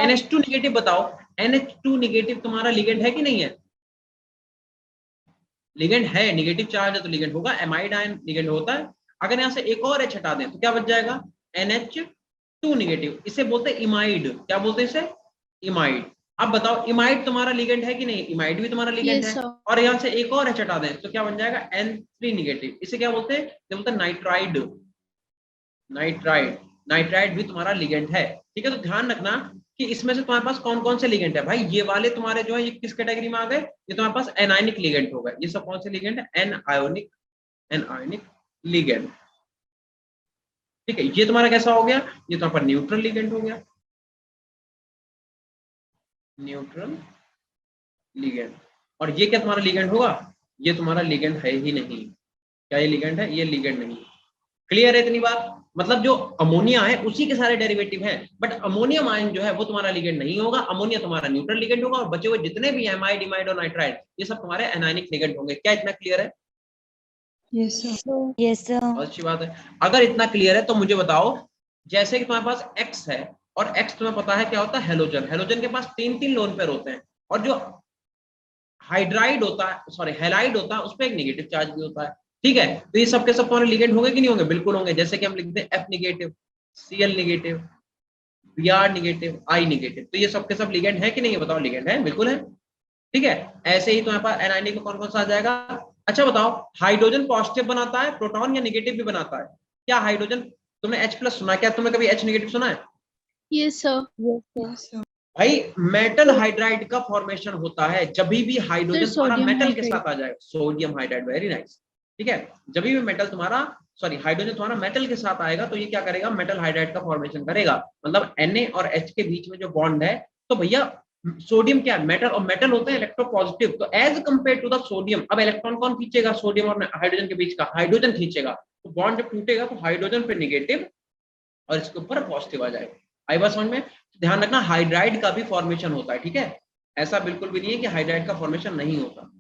NH2 निगेटिव बताओ, NH2 निगेटिव तुम्हारा लिगेंड है कि नहीं है? लिगेंड है, निगेटिव चार्ज है तो लिगेंड होगा। एमाइड आयन लिगेंड होता है। अगर यहाँ से एक और एच हटा दें तो क्या बच जाएगा? NH2 negative. इसे बोलते हैं इमाइड। क्या बोलते हैं इसे? इमाइड। अब बताओ, इमाइड तुम्हारा लिगेंड है कि नहीं? इमाइड भी तुम्हारा लिगेंड यस है। सर। और यहाँ से एक और एच हटा दें तो क्या बन जाएगा? N3 negative. इसे क्या बोलते हैं? ये बोलते हैं नाइट्राइड। नाइट्राइड। नाइट्राइड भी तुम्हारा लिगेंड है। ठीक है, तो ध्यान रखना कि इसमें से तुम्हारे पास कौन कौन से लिगेंड है भाई। ये वाले तुम्हारे जो है ये किस कैटेगरी में आ गए? ये तुम्हारे पास एनायनिक लिगेंड हो गए। ये सब कौन से लिगेंड है? Anionic ligand. ठीक है, ये तुम्हारा कैसा हो गया? ये तुम्हारे पास न्यूट्रल लिगेंड हो गया। Neutral ligand. और ये क्या तुम्हारा लिगेंड होगा? ये तुम्हारा लिगेंड है ही नहीं। क्या ये लिगेंड है? ये लिगेंड नहीं। क्लियर है इतनी बात? मतलब जो अमोनिया है उसी के सारे डेरिवेटिव हैं, बट अमोनियम आयन जो है वो तुम्हारा लिगेंड नहीं होगा। अमोनिया तुम्हारा न्यूट्रल लिगेंड होगा, और बचे हुए जितने भी एमाइड, इमाइड और नाइट्राइड, ये सब तुम्हारे एनायनिक लिगेंड होंगे। क्या इतना क्लियर है? Yes sir. Yes sir. बहुत अच्छी बात है। अगर इतना क्लियर है तो मुझे बताओ, जैसे कि तुम्हारे पास X है, और X तुम्हें पता है क्या होता है? हेलोजन। हेलोजन के पास 3 लोन पेयर होते हैं, और जो हाइड्राइड होता है, सॉरी हैलाइड होता है, उस पर एक नेगेटिव चार्ज भी होता है। ठीक है, तो ये सबके सब तुम्हारे लिगेंड होंगे कि नहीं होंगे? बिल्कुल होंगे। जैसे कि हम लिखते हैं F negative, Cl negative, Br negative, I negative, तो ये सबके सब लिगेंड है कि नहीं है? बताओ, लिगेंड है, बिल्कुल है। ठीक है, ऐसे ही तुम्हारे पास एनायनिक में कौन कौन सा आ जाएगा? अच्छा बताओ, हाइड्रोजन पॉजिटिव बनाता है प्रोटॉन, या निगेटिव भी बनाता है? क्या हाइड्रोजन, तुमने H+ सुना? क्या तुमने कभी H निगेटिव सुना है? Yes sir. Yes sir. भाई मेटल हाइड्राइड का फॉर्मेशन होता है जब भी सर हाइड्रोजन तुम्हारा सोडियम मेटल के हाइड्राइड। साथ आ जाएगा। Sodium hydride, very nice. ठीक है, जब भी मेटल तुम्हारा, सॉरी हाइड्रोजन तुम्हारा मेटल के साथ आएगा तो ये क्या करेगा? मेटल हाइड्राइड का फॉर्मेशन करेगा। मतलब Na और H के बीच में जो बॉन्ड है, तो भैया सोडियम क्या है? मेटल, और मेटल होते हैं इलेक्ट्रोपॉजिटिव, तो as compare to the sodium, अब इलेक्ट्रॉन कौन खींचेगा? सोडियम और हाइड्रोजन के बीच का हाइड्रोजन खींचेगा। तो बॉन्ड जब टूटेगा तो हाइड्रोजन पे निगेटिव और इसके ऊपर पॉजिटिव आ जाएगा। आई बात समझ में? ध्यान रखना, हाइड्राइड का भी फॉर्मेशन होता है। ठीक है, ऐसा बिल्कुल भी नहीं है कि हाइड्राइड का फॉर्मेशन नहीं होता।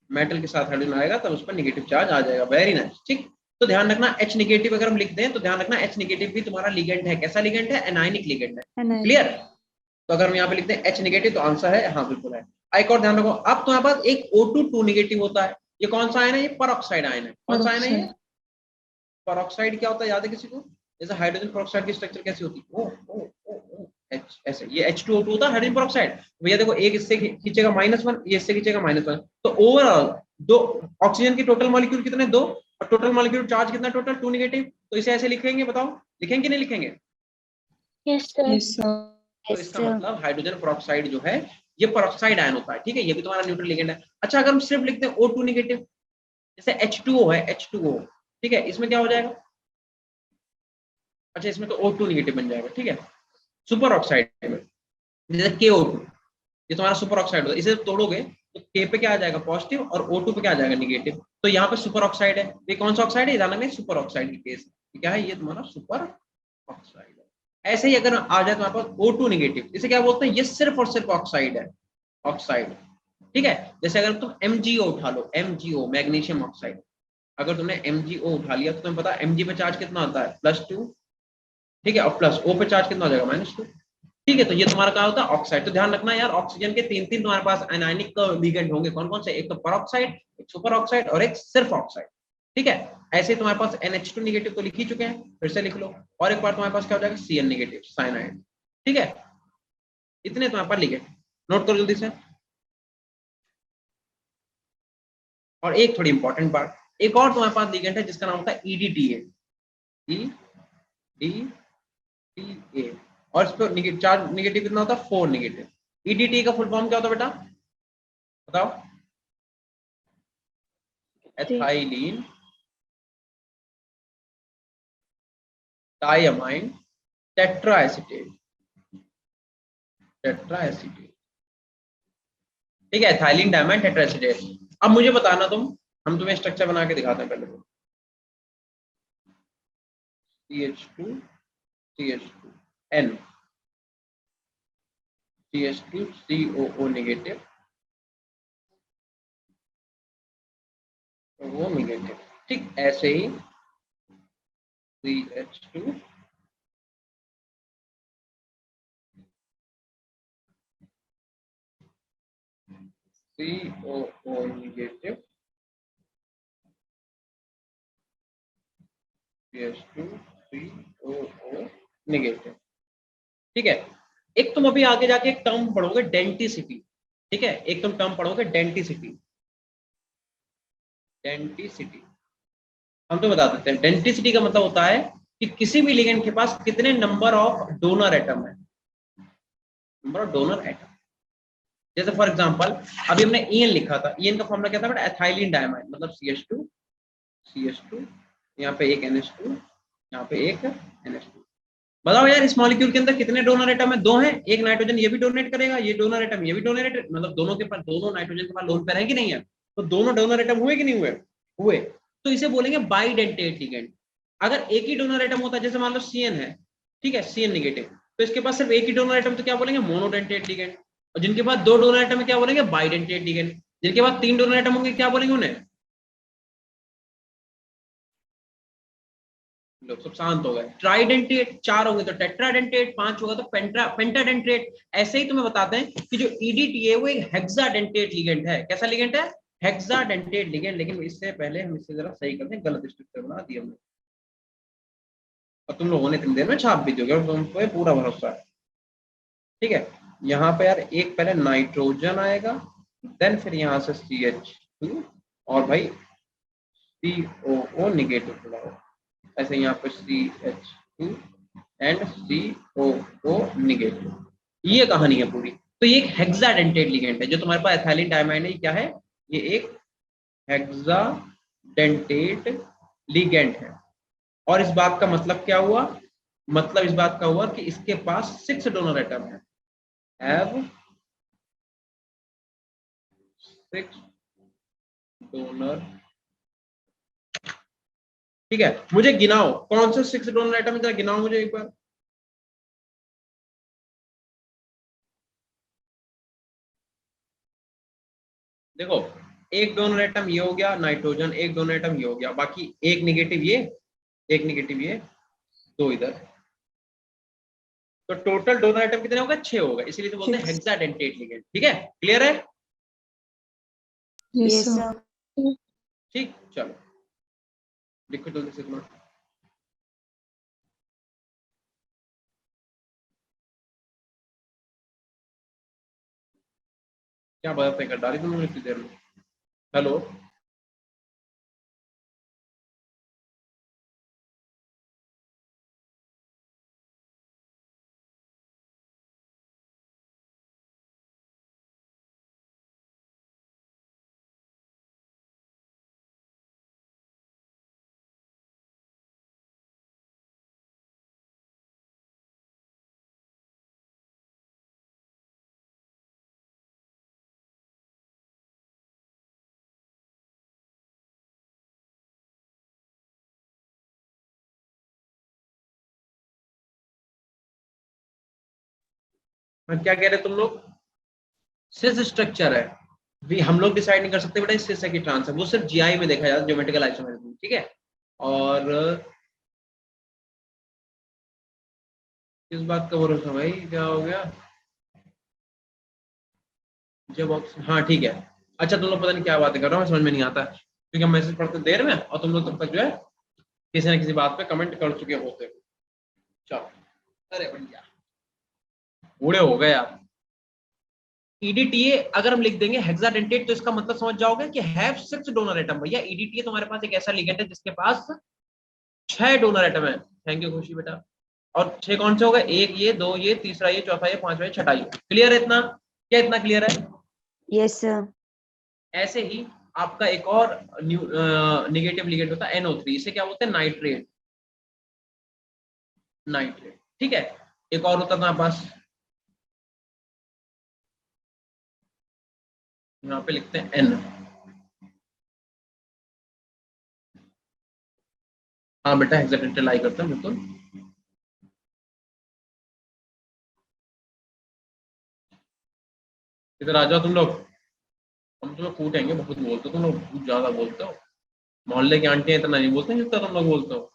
मेटल के साथ हाइड्रोजन आएगा तब उस पर निगेटिव चार्ज आ जाएगा। Very nice. ठीक, तो ध्यान रखना H निगेटिव अगर हम लिखते हैं तो ध्यान रखना H निगेटिव भी तुम्हारा लिगेंड है। कैसा लिगेंड है? एनायनिक लिगेंड है। क्लियर? तो अगर हम यहाँ पे लिखते हैं H निगेटिव तो आंसर है हाँ, बिल्कुल है। एक और ध्यान रखो, अब तुम्हारे पास एक O2 निगेटिव होता है। ये कौन सा आयन है? ये परऑक्साइड आयन है। कौन सा आयन है ये? परऑक्साइड। क्या होता है याद है किसी को? जैसे हाइड्रोजन परऑक्साइड की स्ट्रक्चर कैसी होती है? H, ऐसे ये H2O2 होता है हाइड्रोजन परऑक्साइड। भैया देखो, एक इससे खींचेगा -1, ये इससे खींचेगा -1, तो ओवरऑल दो ऑक्सीजन की टोटल मॉलिक्यूल कितने? 2, और टोटल मॉलिक्यूल चार्ज कितना? Total 2 negative. तो इसे ऐसे लिखेंगे, बताओ लिखेंगे नहीं लिखेंगे? Yes sir. Yes sir. तो इसका मतलब हाइड्रोजन परऑक्साइड जो है ये परऑक्साइड आयन होता है। ठीक है, ये भी तुम्हारा न्यूट्रल लिगेंड है। अच्छा, अगर हम सिर्फ लिखते हैं O2 निगेटिव, जैसे H2O है, H2O, ठीक है, इसमें क्या हो जाएगा? अच्छा, इसमें तो O2 निगेटिव बन जाएगा। ठीक है, सुपर ऑक्साइड में जैसे KO2, ये तुम्हारा सुपर ऑक्साइड होता है। इसे तोड़ोगे तो K पे क्या आ जाएगा? पॉजिटिव, और O2 पे क्या आ जाएगा? निगेटिव। तो यहाँ पे सुपर ऑक्साइड है। ये कौन सा ऑक्साइड है? ध्यान रखना, सुपर ऑक्साइड की केस क्या है? ये तुम्हारा सुपर ऑक्साइड है। ऐसे ही अगर आ जाए तुम्हारे पास O2 निगेटिव, इसे क्या बोलते हैं? ये सिर्फ और सिर्फ ऑक्साइड है, ऑक्साइड। ठीक है, जैसे अगर तुम MgO उठा लो, MgO मैग्नीशियम ऑक्साइड, अगर तुमने MgO उठा लिया तो तुम्हें पता है Mg पे चार्ज कितना आता है? +2। ठीक है, और प्लस O पे चार्ज कितना हो जाएगा? -2। ठीक है, तो ये तुम्हारा क्या होता है? ऑक्साइड। तो ध्यान रखना यार, ऑक्सीजन के 3 तुम्हारे पास एनायनिक लिगेंड होंगे। कौन कौन से? एक तो परऑक्साइड, एक सुपर ऑक्साइड, और एक सिर्फ ऑक्साइड। ठीक है, ऐसे तुम्हारे पास NH2 निगेटिव तो लिख ही चुके हैं, फिर से लिख लो। और एक बार तुम्हारे पास क्या हो जाएगा? Cl negative, cyanide. ठीक है, इतने तुम्हारे पास लिगेंड, नोट करो जल्दी से। और एक थोड़ी इंपॉर्टेंट बात, एक और तुम्हारे पास लिगेंड है जिसका नाम होता है EDTA। EDTA, और इस पर चार्ज नेगेटिव कितना होता है, 4 नेगेटिव। ईडीटी का फुल फॉर्म क्या होता है बेटा, बताओ? एथाइलिन डायमाइन टेट्राएसिटेट, टेट्राएसिटेट, ठीक है, एथाइलिन डायमाइन टेट्राएसिटेट। अब मुझे बताना तुम, हम तुम्हें स्ट्रक्चर बना के दिखाते हैं पहले तो। CH2 CH2 N CH2 COO negative, वो नेगेटिव, ठीक। ऐसे ही CH2 COO negative, CH2 COO negative, ठीक है। एक तुम अभी आगे जाके एक टर्म पढ़ोगे डेंटिसिटी, ठीक है, एक तुम टर्म पढ़ोगे डेंटिसिटी। डेंटिसिटी हम तो बता देते हैं, डेंटिसिटी का मतलब होता है कि किसी भी लिगेंड के पास कितने नंबर ऑफ डोनर एटम है, नंबर ऑफ डोनर एटम। जैसे फॉर एग्जांपल अभी हमने ईएन लिखा था, ईएन का फॉर्मूला क्या था बेटा, एथाइलिन डायमाइन, मतलब CH2 यहाँ पे एक NH2, यहाँ पे एक NH2। बताओ यार इस मॉलिक्यूल के अंदर कितने डोनर एटम है, 2 हैं, एक नाइट्रोजन ये भी डोनेट करेगा, ये डोनर एटम ये भी डोनेट, मतलब दोनों के पास, दोनों नाइट्रोजन के पास लोन पेयर है कि नहीं है, तो दोनों डोनर एटम हुए कि नहीं हुए, हुए। तो इसे बोलेंगे बाइडेंटेट लिगेंड। अगर एक ही डोनर एटम होता है, जैसे मान लो CN है, ठीक है, CN नेगेटिव, तो इसके पास सिर्फ एक ही डोनर एटम, तो क्या बोलेंगे, मोनोडेंटेट लिगेंड। और जिनके पास 2 डोनर एटम है क्या बोलेंगे, बाइडेंटेट लिगेंड। जिनके पास 3 डोनर एटम होंगे क्या बोलेंगे उन्हें, लोग सब शांत हो गए। ट्राइडेंटेट 4 होंगे तो टेट्राडेंटेट, 5 होगा तो पेंटाडेंटेट। ऐसे ही तुम्हें बताते हैं कि जो ईडीटी है वो एक हेक्साडेंटेट लिगेंड है। कैसा लिगेंड है, हेक्साडेंटेट लिगेंड। लेकिन इससे पहले हम इससे जरा सही करते हैं, गलत स्ट्रक्चर बना दिया हमने, और तुम लोगों ने इतनी देर में छाप भी दोगे, तुमको पूरा भरोसा है, ठीक है। यहाँ पे यार एक पहले नाइट्रोजन आएगा, देन फिर यहाँ से CH2 और भाई COO नेगेटिव, ऐसे यहाँ पे CH2 एंड COO नेगेटिव। ये कहानी है पूरी। तो ये एक हेक्साडेंटेट लिगेंड है। जो तुम्हारे पास एथाइलिन डायमाइन है, क्या है, ये एक हेक्साडेंटेट लिगेंड है। और इस बात का मतलब क्या हुआ, मतलब इस बात का हुआ कि इसके पास 6 डोनर एटम है, हैव 6 डोनर, ठीक है। मुझे गिनाओ कौन से 6 डोनर एटम है, गिनाओ मुझे एक बार। देखो एक डोनर एटम ये हो गया नाइट्रोजन, एक डोनर एटम ये हो गया, बाकी एक नेगेटिव ये, एक नेगेटिव ये, 2 इधर, तो टोटल डोनर एटम कितने होगा, 6 होगा। इसीलिए तो बोलते हैं हेक्साडेंटेट लिगेंड, ठीक है, क्लियर है, यस सर। ठीक। चलो लिखो जल्दी से तुम्हारा। क्या बात कर डाली तुमने इतनी देर में, हेलो। क्या कह रहे तुम लोग, सिस स्ट्रक्चर है, भी हम लोग डिसाइड नहीं कर सकते बेटा सिस है कि ट्रांस है, वो सिर्फ जीआई में देखा जाता है, ज्योमेट्रिकल आइसोमेरिज्म, ठीक है। और किस बात का भरोसा भाई, क्या हो गया, जब हाँ ठीक है। अच्छा तुम लोग पता नहीं क्या बातें कर रहे हो, समझ में नहीं आता, क्योंकि हम मैसेज पढ़ते देर में, और तुम लोग तब तक जो है किसी न किसी बात पे कमेंट कर चुके होते। चलो, अरे भैया बूढ़े हो गए आप। ईडीटीए अगर हम लिख देंगे हेक्साडेंटेट, तो इसका मतलब समझ जाओगे कि हैव 6 डोनर एटम। भैया ईडीटीए तुम्हारे पास एक ऐसा लिगेंड है जिसके पास 6 डोनर एटम है। थैंक यू खुशी बेटा। और 6 कौन से हो गए? एक ये, दो ये, तीसरा ये, चौथा ये, पांचवा ये, छठा ये। क्लियर है इतना? क्या इतना क्लियर है? Yes sir. ऐसे ही आपका एक और निगेटिव लिगेंड होता है NO3, इसे क्या बोलते हैं? नाइट्रेट। नाइट्रेट, ठीक है। एक और होता है हमारे पास, यहाँ पे लिखते हैं N। हाँ बेटा, हेक्साडेसिमल लाई करते हैं बिल्कुल। इधर आ जाओ तुम लोग, हम तुम्हें कूटेंगे, बहुत बोलते हो तुम लोग, बहुत ज्यादा बोलते हो। मोहल्ले की आंटियां इतना नहीं बोलते जितना तुम लोग बोलते हो।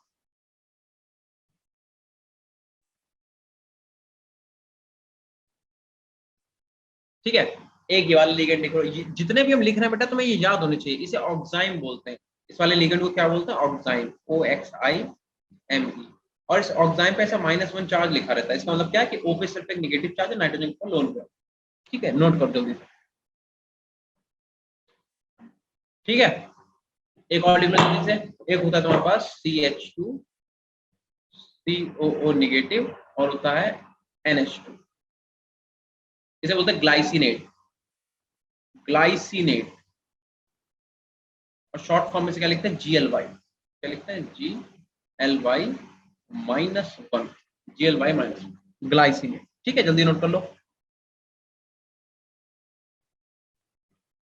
ठीक है, एक ये वाले लिगेंड लिखो। जितने भी हम लिख रहे हैं बेटा तुम्हें ये याद होने चाहिए, इसे ऑक्साइम बोलते हैं। इस वाले लिगेंड को क्या बोलते हैं? Oxime, OXIME। और इस ऑक्साइम पे ऐसा -1 चार्ज लिखा रहता है। इसका मतलब क्या है कि O पे सिर्फ एक निगेटिव चार्ज है, नाइट्रोजन को लोन पे। ठीक है, नोट कर जल्दी से। ठीक है, एक और लिख लो जल्दी से। एक होता है तुम्हारे पास CH2 COO निगेटिव, और होता है NH2, इसे बोलते हैं ग्लाइसिनेट। ग्लाइसिनेट, और शॉर्ट फॉर्म में से क्या लिखते हैं? GLY। क्या लिखते हैं? GLY -1, GLY -1, glycinate. ठीक है, जल्दी नोट कर लो।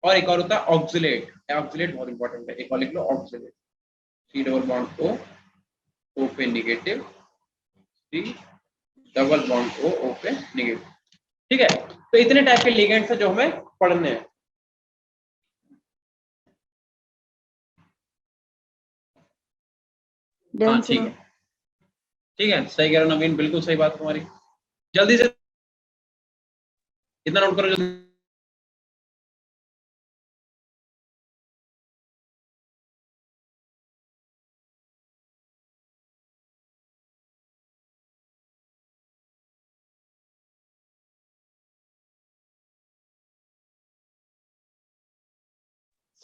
और एक और होता है ऑक्सिलेट। ऑक्सिलेट बहुत इंपॉर्टेंट है, एक और लिख लो oxalate. C double bond O पे negative, C double bond O पे निगेटिव। ठीक है, तो इतने टाइप के लिगेंड्स है जो हमें पढ़ने हैं। हाँ डन ठीक सर। है, ठीक है, सही कह रहे हो नवीन, बिल्कुल सही बात तुम्हारी। जल्दी से इतना नोट करो जल्दी।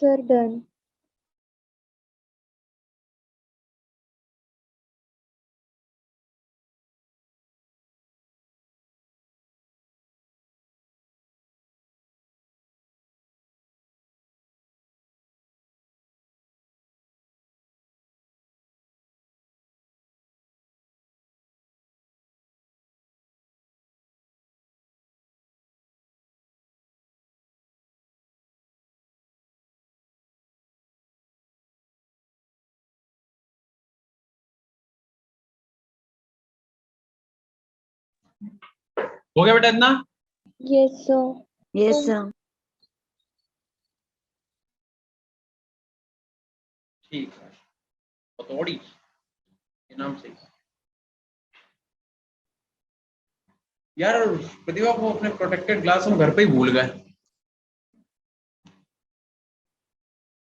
Sir done. हो गया बेटा इतना? Yes sir. Yes sir. ठीक है, हथौड़ी के नाम से। यार प्रतिभा को अपने प्रोटेक्टेड ग्लास हम घर पे ही भूल गए।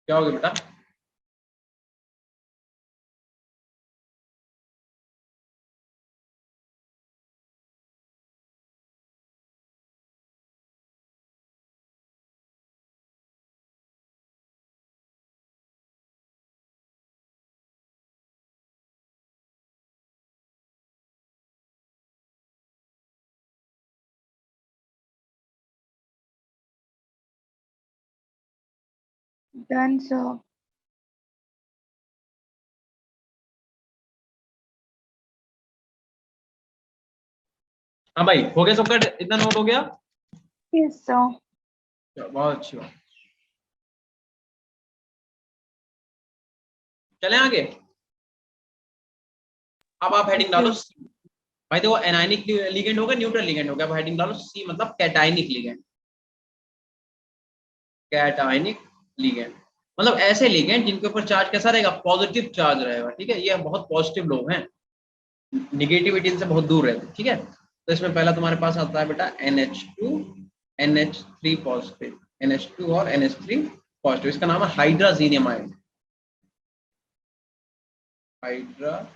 क्या हो गया बेटा? Done sir. हाँ भाई, हो गया सबका? इतना नोट हो गया? Yes sir. बहुत अच्छी बात। चलें आगे। अब आप हेडिंग डालो C। भाई देखो, एनायनिक लिगेंड हो गया, न्यूट्रल लिगेंड हो गया। अब हेडिंग डालो C, मतलब कैटायनिक लिगेंड। कैटायनिक लिगेंड मतलब ऐसे लिगेंड जिनके ऊपर चार्ज कैसा रहेगा? पॉजिटिव चार्ज रहेगा। ठीक है, ये बहुत पॉजिटिव लोग हैं, निगेटिविटी से बहुत दूर रहते हैं। ठीक है, तो इसमें पहला तुम्हारे पास आता है बेटा NH2 NH3 पॉजिटिव, NH2 और NH3 पॉजिटिव। इसका नाम है हाइड्राजीनियम आयन। हाइड्राजीनियम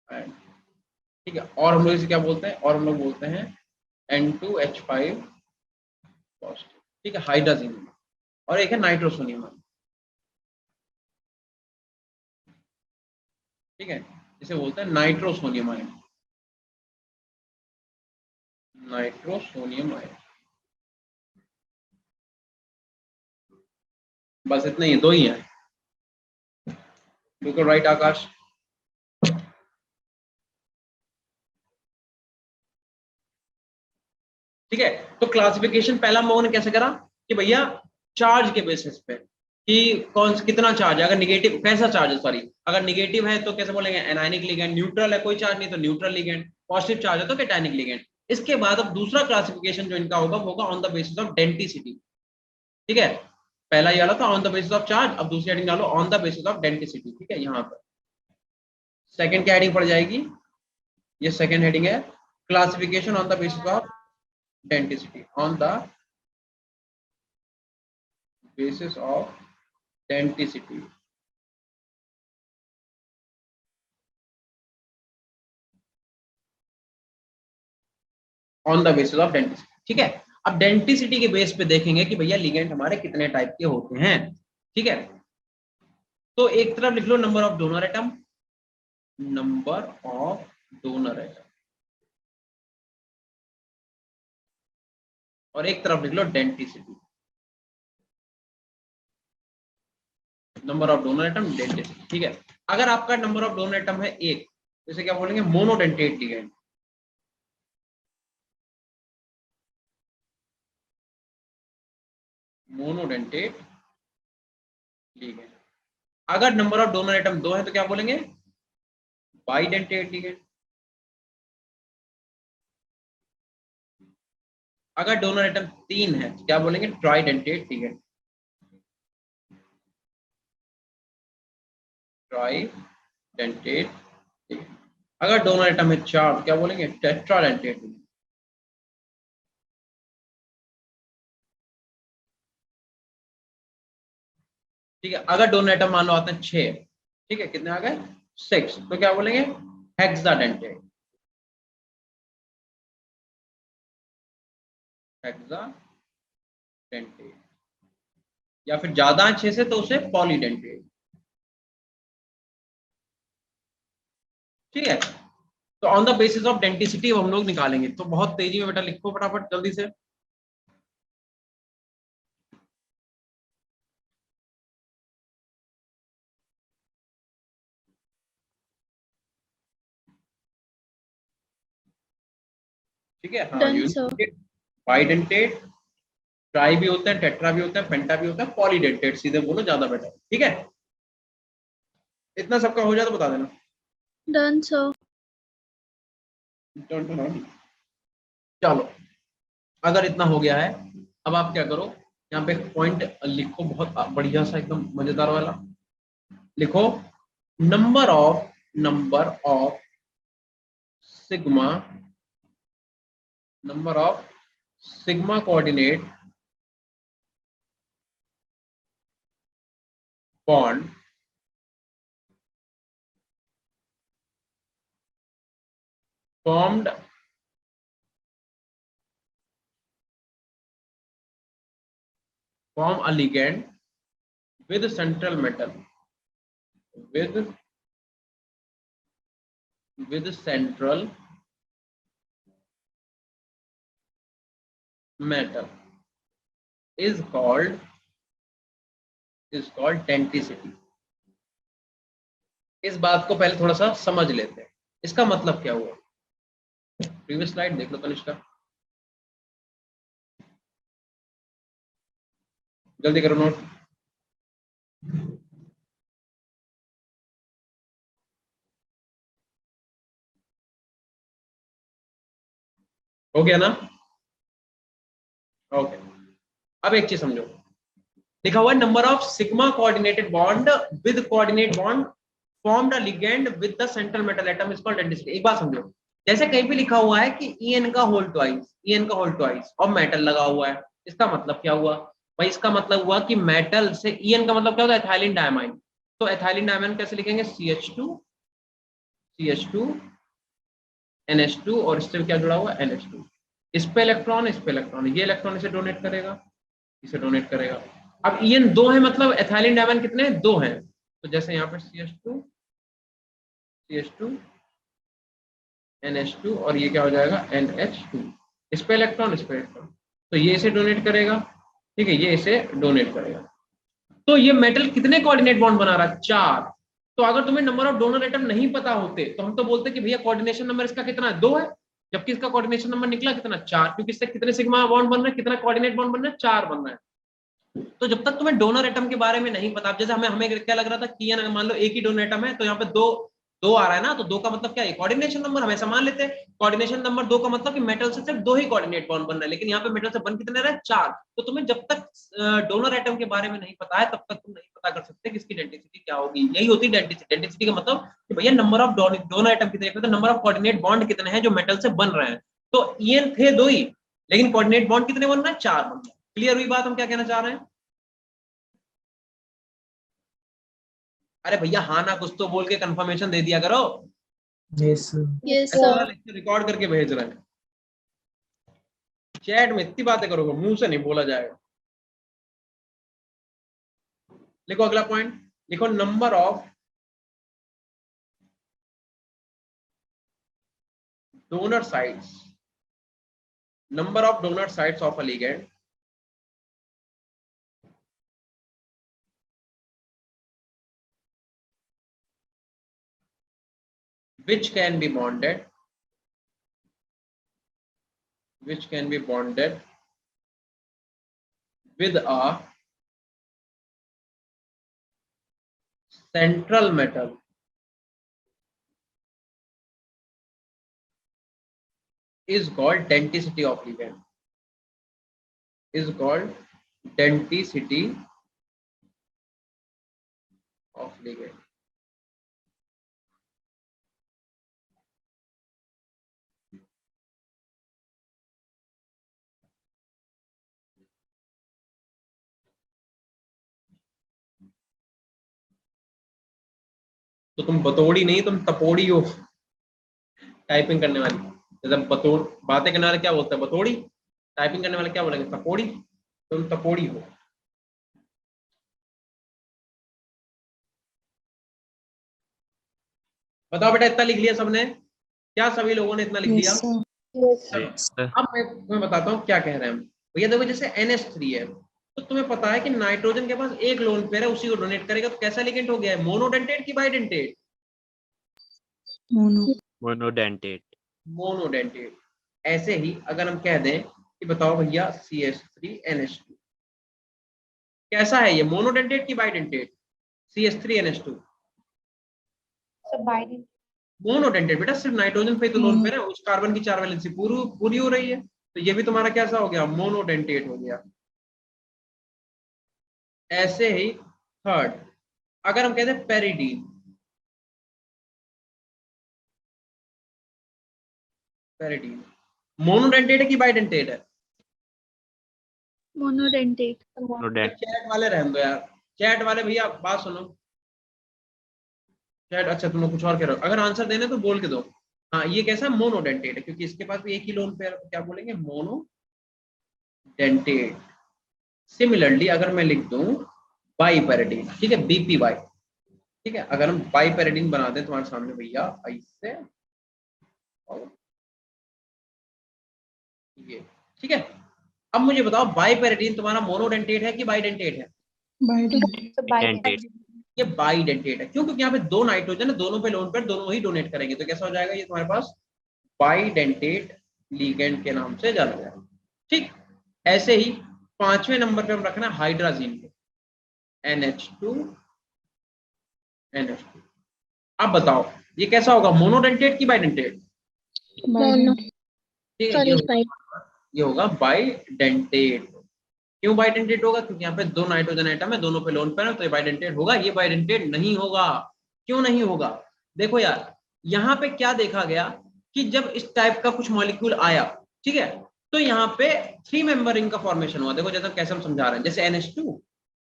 आयन, ठीक है। और हम लोग इसे क्या बोलते हैं? और हम लोग बोलते हैं N2H5 पॉजिटिव। ठीक है, हाइड्राजीनियम। और एक है नाइट्रोसोनियम आयन। ठीक है, इसे बोलते हैं नाइट्रोसोनियम आयन, नाइट्रोसोनियम आयन। बस इतने ही, दो ही हैं। बिल्कुल राइट आकाश। ठीक है, तो क्लासिफिकेशन पहला हम लोगों ने कैसे करा कि भैया चार्ज के बेसिस पे कि कौन कितना चार्ज है, अगर निगेटिव कैसा चार्ज है, सॉरी अगर निगेटिव है तो कैसे बोलेंगे एनायनिक लिगेंड, न्यूट्रल है कोई चार्ज नहीं तो न्यूट्रल लिगेंड, पॉजिटिव चार्ज है तो कैटायनिक लिगेंड। इसके बाद अब दूसरा क्लासिफिकेशन जो इनका होगा वो होगा on the basis of density. ठीक है, पहला ये वाला था on the basis of charge, अब दूसरी हेडिंग डालो on the basis of density. ठीक है, यहाँ पर सेकंड क्या हेडिंग पड़ जाएगी, ये सेकंड हेडिंग है classification on the basis of density, on the basis of density। On the basis of density. ठीक है, अब डेंसिटी के बेस पे देखेंगे कि भैया लिगेंड हमारे कितने टाइप के होते हैं। ठीक है, तो एक तरफ लिख लो number of donor atom, number of donor atom, और एक तरफ लिख लो density, number of donor atom density. ठीक है, अगर आपका नंबर ऑफ डोनर एटम है एक, जैसे क्या बोलेंगे मोनोडेंटेट लिगेंड, मोनोडेंटेट लिगेंड। अगर नंबर ऑफ डोनर एटम दो है तो क्या बोलेंगे बाइडेंटेट लिगेंड। अगर डोनर एटम तीन है तो क्या बोलेंगे ट्राइडेंटेट लिगेंड, ट्राइडेंटेट लिगेंड। अगर डोनर एटम है चार तो क्या बोलेंगे टेट्राडेंटेट लिगेंड। ठीक है, अगर डोनर एटम मान लो आते हैं छह, ठीक है कितने आ गए सिक्स, तो क्या बोलेंगे हेक्साडेंटेट, हेक्साडेंटेट। या फिर ज्यादा है छह से तो उसे पॉलीडेंटेट। ठीक है, तो on the basis of density हम लोग निकालेंगे, तो बहुत तेजी में बेटा लिखो फटाफट जल्दी से। ठीक है, हाँ done sir. Unidentate, bidentate, try भी होते हैं, टेट्रा भी होता है, पेंटा भी होता है, पॉलीडेंटेट सीधे बोलो ज्यादा बेटर। ठीक है, इतना सबका हो जाए तो बता देना। Done sir. चलो, अगर इतना हो गया है, अब आप क्या करो, यहाँ पे एक पॉइंट लिखो बहुत बढ़िया सा एकदम मजेदार वाला, लिखो number of sigma, number of sigma coordinate bond formed form a ligand with central metal, with central metal is called density. इस बात को पहले थोड़ा सा समझ लेते हैं, इसका मतलब क्या हुआ। प्रीवियस स्लाइड देख लो कनिष्का, जल्दी करो नोट। हो गया ना, ओके। अब एक चीज समझो, लिखा हुआ है number of sigma coordinated bond with coordinate bond formed a ligand with the central metal atom is called density. एक बात समझो, जैसे कहीं पे लिखा हुआ है कि En का होल ट्वाइस, En का होल ट्वाइस और मेटल लगा हुआ है, इसका मतलब क्या हुआ भाई, इसका मतलब हुआ कि मेटल से En का मतलब क्या होता है एथाइलिन डायमाइन, तो एथाइलिन डायमाइन कैसे लिखेंगे CH2 NH2 और इससे क्या जुड़ा हुआ है NH2, इस पे इलेक्ट्रॉन इस पे इलेक्ट्रॉन, ये इलेक्ट्रॉन इसे डोनेट करेगा, इसे डोनेट करेगा। अब En दो है मतलब एथाइलिन डायमाइन कितने हैं, दो हैं, तो जैसे यहाँ पे CH2 CH2 NH2 और ये क्या हो जाएगा NH2, इस पे इलेक्ट्रॉन इस पे इलेक्ट्रॉन, तो ये इसे डोनेट करेगा, ठीक है, ये इसे डोनेट करेगा। तो ये मेटल कितने कोऑर्डिनेट बॉन्ड बना रहा है? 4। तो अगर तुम्हें नंबर ऑफ डोनर एटम नहीं पता होते तो हम तो बोलते कि भैया कोऑर्डिनेशन नंबर इसका कितना है, 2 है, जबकि इसका कोऑर्डिनेशन नंबर निकला कितना, 4, क्योंकि इससे कितने सिग्मा बॉन्ड बन रहे हैं, कितना कोऑर्डिनेट बॉन्ड बन रहा है, 4 बन रहा है। तो जब तक तुम्हें डोनर एटम के बारे में नहीं पता, जैसे हमें क्या लग रहा था कि ये मान लो एक ही डोनर एटम है तो यहाँ पे दो दो आ रहा है ना, तो 2 का मतलब क्या है, कोऑर्डिनेशन नंबर हम ऐसा मान लेते हैं, कोऑर्डिनेशन नंबर 2 का मतलब कि मेटल से सिर्फ 2 ही कोऑर्डिनेट बॉन्ड बन रहा है, लेकिन यहाँ पे मेटल से बन कितने रहे, 4। तो तुम्हें जब तक डोनर एटम के बारे में नहीं पता है तब तक तुम नहीं पता कर सकते कि इसकी डेंसिटी क्या होगी। यही होती है डेंसिटी। डेंसिटी का मतलब कि भैया नंबर ऑफ डोनर एटम कितने, तो नंबर ऑफ कोऑर्डिनेट बॉन्ड कितने हैं जो मेटल से बन रहे हैं। तो ये थे 2 ही, लेकिन कोऑर्डिनेट बॉन्ड कितने बन रहे हैं, 4 बन रहे हैं। क्लियर हुई बात हम क्या कहना चाह रहे हैं? अरे भैया हाँ ना कुछ तो बोल के कंफर्मेशन दे दिया करो। यस ऐसा सर। लेक्चर रिकॉर्ड करके भेज रहे हैं, चैट में इतनी बातें करोगे, मुंह से नहीं बोला जाएगा। लिखो अगला पॉइंट, लिखो number of donor sites, number of donor sites of a ligand which can be bonded with a central metal is called denticity of ligand, is called denticity of ligand। तो तुम बतौड़ी नहीं, तुम तपोड़ी हो टाइपिंग करने वाली। जैसे बतौड़ बातें करने वाले क्या बोलते हैं, बतौड़ी। टाइपिंग करने वाले क्या बोलेंगे, तपोड़ी। तुम तपोड़ी हो। बताओ बेटा, इतना लिख लिया सबने? क्या सभी लोगों ने इतना लिख दिया? अब मैं तुम्हें बताता हूँ क्या कह रहे हैं हम। भैया देखो, जैसे NH3 है तो तुम्हें पता है कि नाइट्रोजन के पास एक लोन पेयर है, उसी को डोनेट करेगा, तो कैसा लिगेंड हो गया है, मोनोडेंटेट की बाइडेंटेट? मोनोडेंटेट। मोनोडेंटेट। ऐसे ही अगर हम कह दें कि बताओ भैया CH3NH2 कैसा है, ये मोनोडेंटेट की बाइडेंटेट? CH3NH2 मोनोडेंटेट बेटा, सिर्फ नाइट्रोजन पे तो लोन पेयर है, उस कार्बन की 4 वैलेंसी पूरी हो रही है, तो ये भी तुम्हारा कैसा हो गया, मोनोडेंटेट हो गया। ऐसे ही थर्ड, अगर हम कहते हैं पेरिडीन, पेरिडीन मोनोडेंटेट है कि बाइडेंटेट है? मोनोडेंटेट। चैट वाले रहने दो यार, चैट वाले भैया बात सुनो। चैट अच्छा तुम लोग कुछ और कह रहे हो, अगर आंसर देने तो बोल के दो। हाँ ये कैसा मोनोडेंटेट है, क्योंकि इसके पास भी एक ही लोन पेयर, क्या बोलेंगे, मोनोडेंटेट। सिमिलरली अगर मैं लिख दूं बाईपेरिडीन, ठीक है, BPY, ठीक है, अगर हम बाईपेरिडीन बना दें तुम्हारे सामने भैया ऐसे, ये ठीक है। अब मुझे बताओ बाईपेरिडीन तुम्हारा मोनोडेंटेट है कि बाइडेंटेट है? डेंटेट। ये बाइडेंटेट है, क्यों? क्योंकि यहाँ पे 2 नाइट्रोजन है, दोनों पे लोन पेयर, दोनों ही डोनेट करेंगे, तो कैसा हो जाएगा, ये तुम्हारे पास बाइडेंटेट लिगेंड के नाम से जाना जाएगा। ठीक, ऐसे ही 5वें नंबर पे हम रखना हाइड्राजीन को, NH2 NH2। अब बताओ ये कैसा होगा, मोनोडेंटेट की बाइडेंटेट? ठीक है, ये होगा बाइडेंटेट। क्यों बाइडेंटेट होगा, क्योंकि यहाँ पे 2 नाइट्रोजन आइटम है, दोनों पे लोन पेयर है, तो ये बाइडेंटेट होगा। ये बाइडेंटेट नहीं होगा, क्यों नहीं होगा? देखो यार, यहाँ पे क्या देखा गया कि जब इस टाइप का कुछ मॉलिक्यूल आया, ठीक है, तो यहाँ पे 3 मेंबर रिंग का फॉर्मेशन हुआ। देखो जैसे कैसे हम समझा रहे हैं, जैसे NH2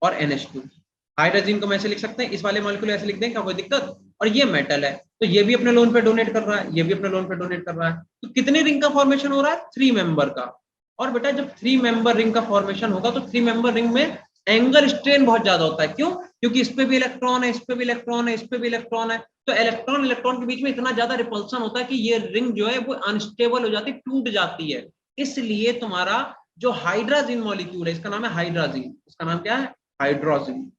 और NH2, हाइड्रोजन को हम ऐसे लिख सकते हैं, इस वाले मॉलिक्यूल ऐसे लिख दें, क्या कोई दिक्कत? और ये मेटल है तो ये भी अपने लोन पे डोनेट कर रहा है, ये भी अपने लोन पे डोनेट कर रहा है, तो कितने रिंग का फॉर्मेशन हो रहा है, 3 मेंबर का। और बेटा जब 3 मेंबर रिंग का फॉर्मेशन होगा तो 3 मेंबर रिंग में एंगल स्ट्रेन बहुत ज्यादा होता है। क्यों? क्योंकि इस पे भी इलेक्ट्रॉन है, इस पे भी इलेक्ट्रॉन है, इस पे भी इलेक्ट्रॉन है, तो इलेक्ट्रॉन इलेक्ट्रॉन के बीच में इतना ज्यादा रिपल्सन होता है कि ये रिंग जो है वो अनस्टेबल हो जाती है, टूट जाती है। इसलिए तुम्हारा जो हाइड्राजीन मॉलिक्यूल है, इसका नाम है हाइड्राजीन, इसका नाम क्या है? हाइड्रोजीन।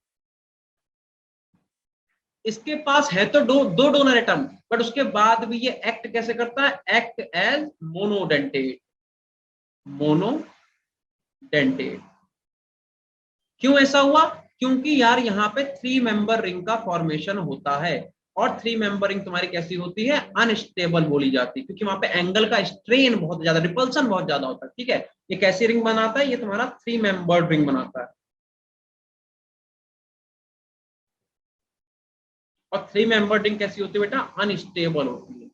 इसके पास है तो दो डोनर एटम, बट उसके बाद भी ये एक्ट कैसे करता है? Act as monodentate. मोनोडेंटेट क्यों ऐसा हुआ? क्योंकि यार यहाँ पे 3 मेंबर रिंग का फॉर्मेशन होता है, और 3 मेंबर रिंग तुम्हारी कैसी होती है? अनस्टेबल बोली जाती है, क्योंकि वहां पे एंगल का स्ट्रेन बहुत ज्यादा, रिपल्सन बहुत ज्यादा होता है। ठीक है, ये कैसी रिंग बनाता है? ये तुम्हारा 3 मेंबर रिंग बनाता है। और 3 मेंबर रिंग कैसी होती है बेटा? अनस्टेबल होती है।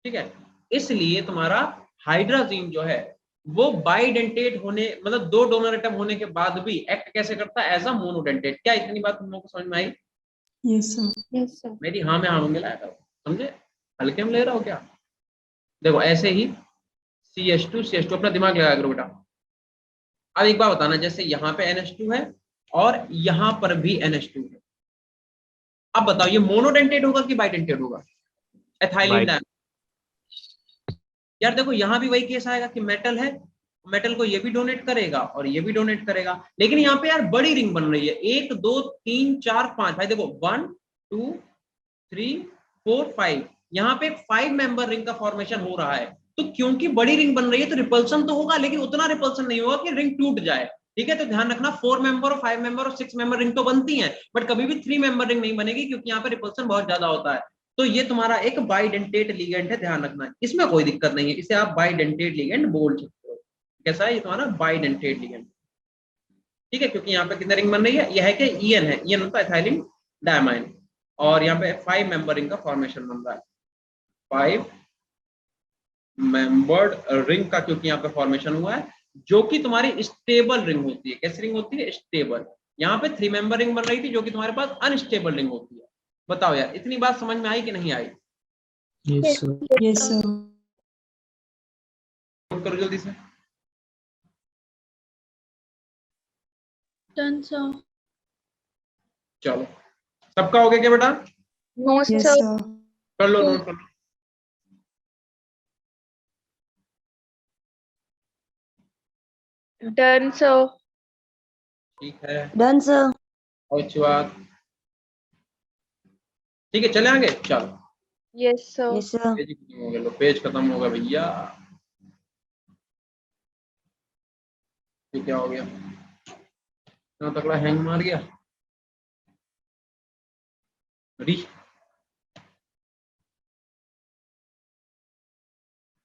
ठीक है, इसलिए तुम्हारा हाइड्राजीन जो है वो बाइडेंटेट होने, मतलब 2 डोनर एटम होने के बाद भी एक्ट कैसे करता है? As a monodentate. क्या इतनी बात तुम लोगों को समझ में आई? Yes sir. Yes sir. मेरी हाँ में हाँ में मिलाया करो, समझे? हल्के में ले रहा हो क्या? देखो ऐसे ही CH2 अपना दिमाग लगाया करो बेटा। अब एक बात बताना, जैसे यहाँ पे NH2 है और यहाँ पर भी NH2 है, अब बताओ ये मोनोडेंटेट होगा कि बाइडेंटेट होगा? Ethylene By dioxide. यार देखो यहाँ भी वही केस आएगा कि मेटल है, मेटल को ये भी डोनेट करेगा और ये भी डोनेट करेगा, लेकिन यहाँ पे यार बड़ी रिंग बन रही है, 1 2 3 4 5। भाई देखो 1 2 3 4 5, यहाँ पे 5 मेंबर रिंग का फॉर्मेशन हो रहा है। तो क्योंकि बड़ी रिंग बन रही है तो रिपल्सन तो होगा, लेकिन उतना रिपल्सन नहीं होगा कि रिंग टूट जाए। ठीक है, तो ध्यान रखना 4 मेंबर और 5 मेंबर और 6 मेंबर रिंग तो बनती हैं, बट कभी भी 3 मेंबर रिंग नहीं बनेगी, क्योंकि यहाँ पे रिपल्सन बहुत ज्यादा होता है। तो ये तुम्हारा एक बाइडेंटेट लिगेंड है, ध्यान रखना, इसमें कोई दिक्कत नहीं है, इसे आप बाइडेंटेट लिगेंड बोल सकते हो। कैसा है ये तुम्हारा? Bidentate ligand. ठीक है, क्योंकि यहाँ पे कितने रिंग बन रही है? यह है कि ईएन है, ईएन होता है एथाइलिन डायमाइन, और यहाँ पे 5 मेंबर रिंग का फॉर्मेशन बन रहा है। 5 मेंबर्ड रिंग का क्योंकि यहाँ पे फॉर्मेशन हुआ है, जो कि तुम्हारी स्टेबल रिंग होती है। कैसी रिंग होती है? स्टेबल। यहाँ पे 3 मेंबर रिंग बन रही थी, जो कि तुम्हारे पास अनस्टेबल रिंग होती है। बताओ यार, इतनी बात समझ में आई कि नहीं आई? Yes sir. करो जल्दी से। Done sir. चलो, सबका हो गया क्या बेटा? No yes sir. सर। कर लो, नोट कर लो। Done sir. ठीक है, डन सर। और अच्छी बात। ठीक है, चले आगे, चलो। Yes sir. Yes sir. Page खत्म हो गया, लो पेज खत्म होगा भैया। ये क्या हो गया? इतना तगड़ा हैंग मार गया। अरे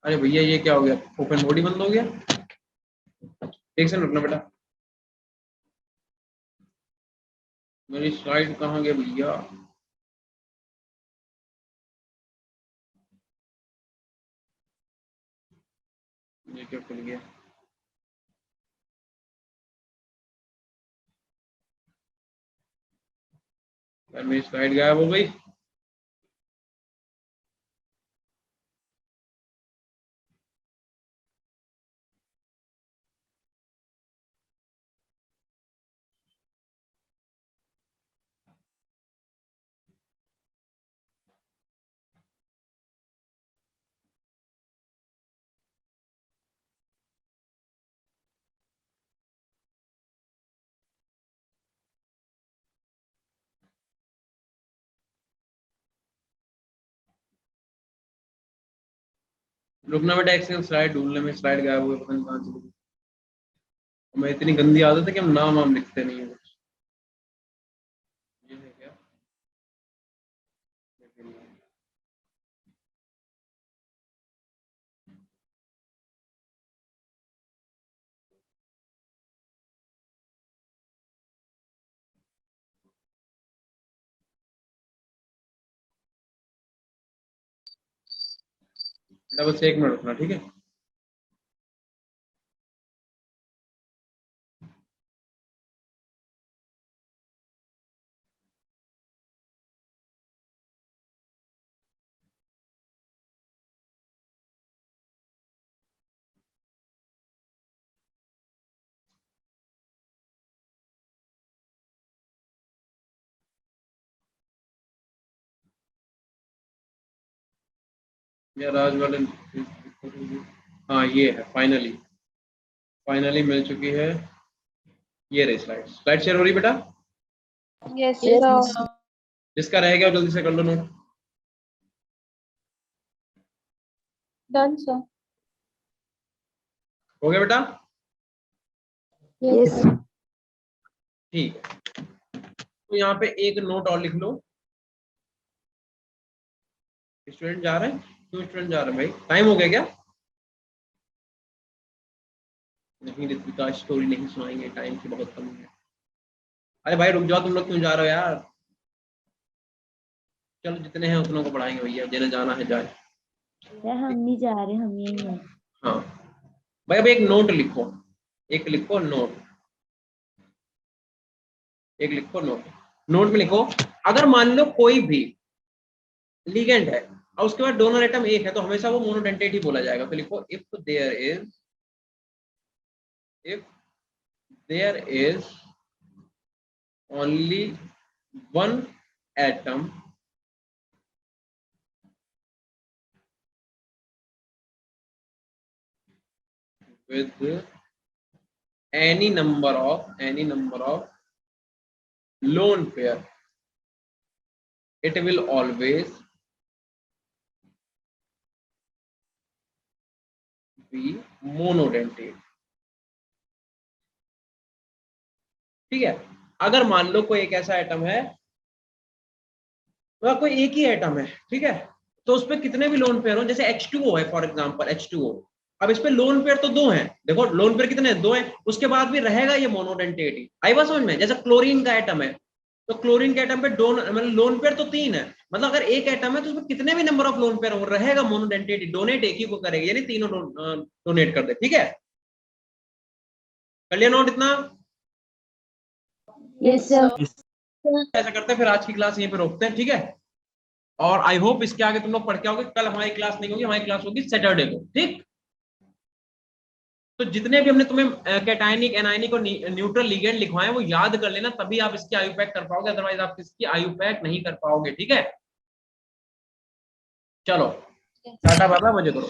अरे भैया ये क्या हो गया? ओपन बॉडी बंद हो गया। एक सेकंड रुकना बेटा, मेरी स्लाइड कहाँ गया भैया? ये क्या खुल गया? यार मेरी स्लाइड गायब हो गई। रुकना बेटा, एक सेकंड, स्लाइड ढूंढने में स्लाइड गायब हो गई, पता नहीं कहाँ चली गई। मैं इतनी गंदी आदत है कि हम नाम वाम लिखते नहीं है कुछ। ये है क्या? बेटा बस 1 मिनट रुकना, ठीक है? या राज वाले, हाँ ये है, फाइनली मिल चुकी है। ये रही स्लाइड शेयर हो रही बेटा। Yes, Yes, sir. sir. जिसका रह गया जल्दी से कर लो नोट। Done, sir. हो गया बेटा? यस ठीक है, तो यहाँ पे एक नोट और लिख लो। स्टूडेंट जा रहे हैं? क्यों स्टूडेंट जा रहे हैं भाई? टाइम हो गया क्या? नहीं ऋतिका, स्टोरी नहीं सुनाएंगे, टाइम की बहुत कमी है। अरे भाई रुक जाओ, तुम लोग क्यों जा रहे हो यार? चलो जितने हैं उतनों को पढ़ाएंगे भैया, जिन्हें जाना है जाए। हम नहीं जा रहे, हम यही हैं। हाँ भाई, अब एक नोट लिखो, एक लिखो नोट, एक लिखो नोट। नोट में लिखो, अगर मान लो कोई भी लिगेंड है और उसके बाद डोनर एटम एक है तो हमेशा वो मोनोडेंटेट ही बोला जाएगा। तो लिखो if there is only one atom with any number of lone pair, it will always be monodentate। ठीक है, अगर मान लो कोई एक ऐसा एटम है, तो कोई एक ही एटम है, ठीक है, तो उस पे कितने भी लोन पेयर हो, जैसे H2O है फॉर एग्जांपल, H2O, अब इस पे लोन पेयर तो दो हैं, देखो लोन पेयर कितने हैं? दो हैं, उसके बाद भी रहेगा ये मोनोडेंटेट ही। आई बात समझ में? जैसे क्लोरीन का एटम है, तो क्लोरीन के एटम पे मतलब लोन पेयर तो तीन है, मतलब अगर एक एटम है तो उसमें कितने भी नंबर ऑफ लोन पेयर हो, रहेगा मोनोडेंटेट ही। डोनेट एक ही को करेगा, यानी तीनों डोनेट कर दे। ठीक है, कर लिया नोट इतना? Yes sir. ऐसा करते हैं, फिर आज की क्लास यहीं पे रोकते हैं, ठीक है? और आई होप इसके आगे तुम लोग पढ़ के आओगे। कल हमारी क्लास नहीं होगी, हमारी क्लास होगी सैटरडे को, ठीक? तो जितने भी हमने तुम्हें कैटायनिक, एनायनिक और न्यूट्रल लिगेंड लिखवाए वो याद कर लेना, तभी आप इसकी आयु पैक कर पाओगे, अदरवाइज आप इसकी आयु पैक नहीं कर पाओगे। ठीक है, चलो टाटा बाय बाय, मजे करो।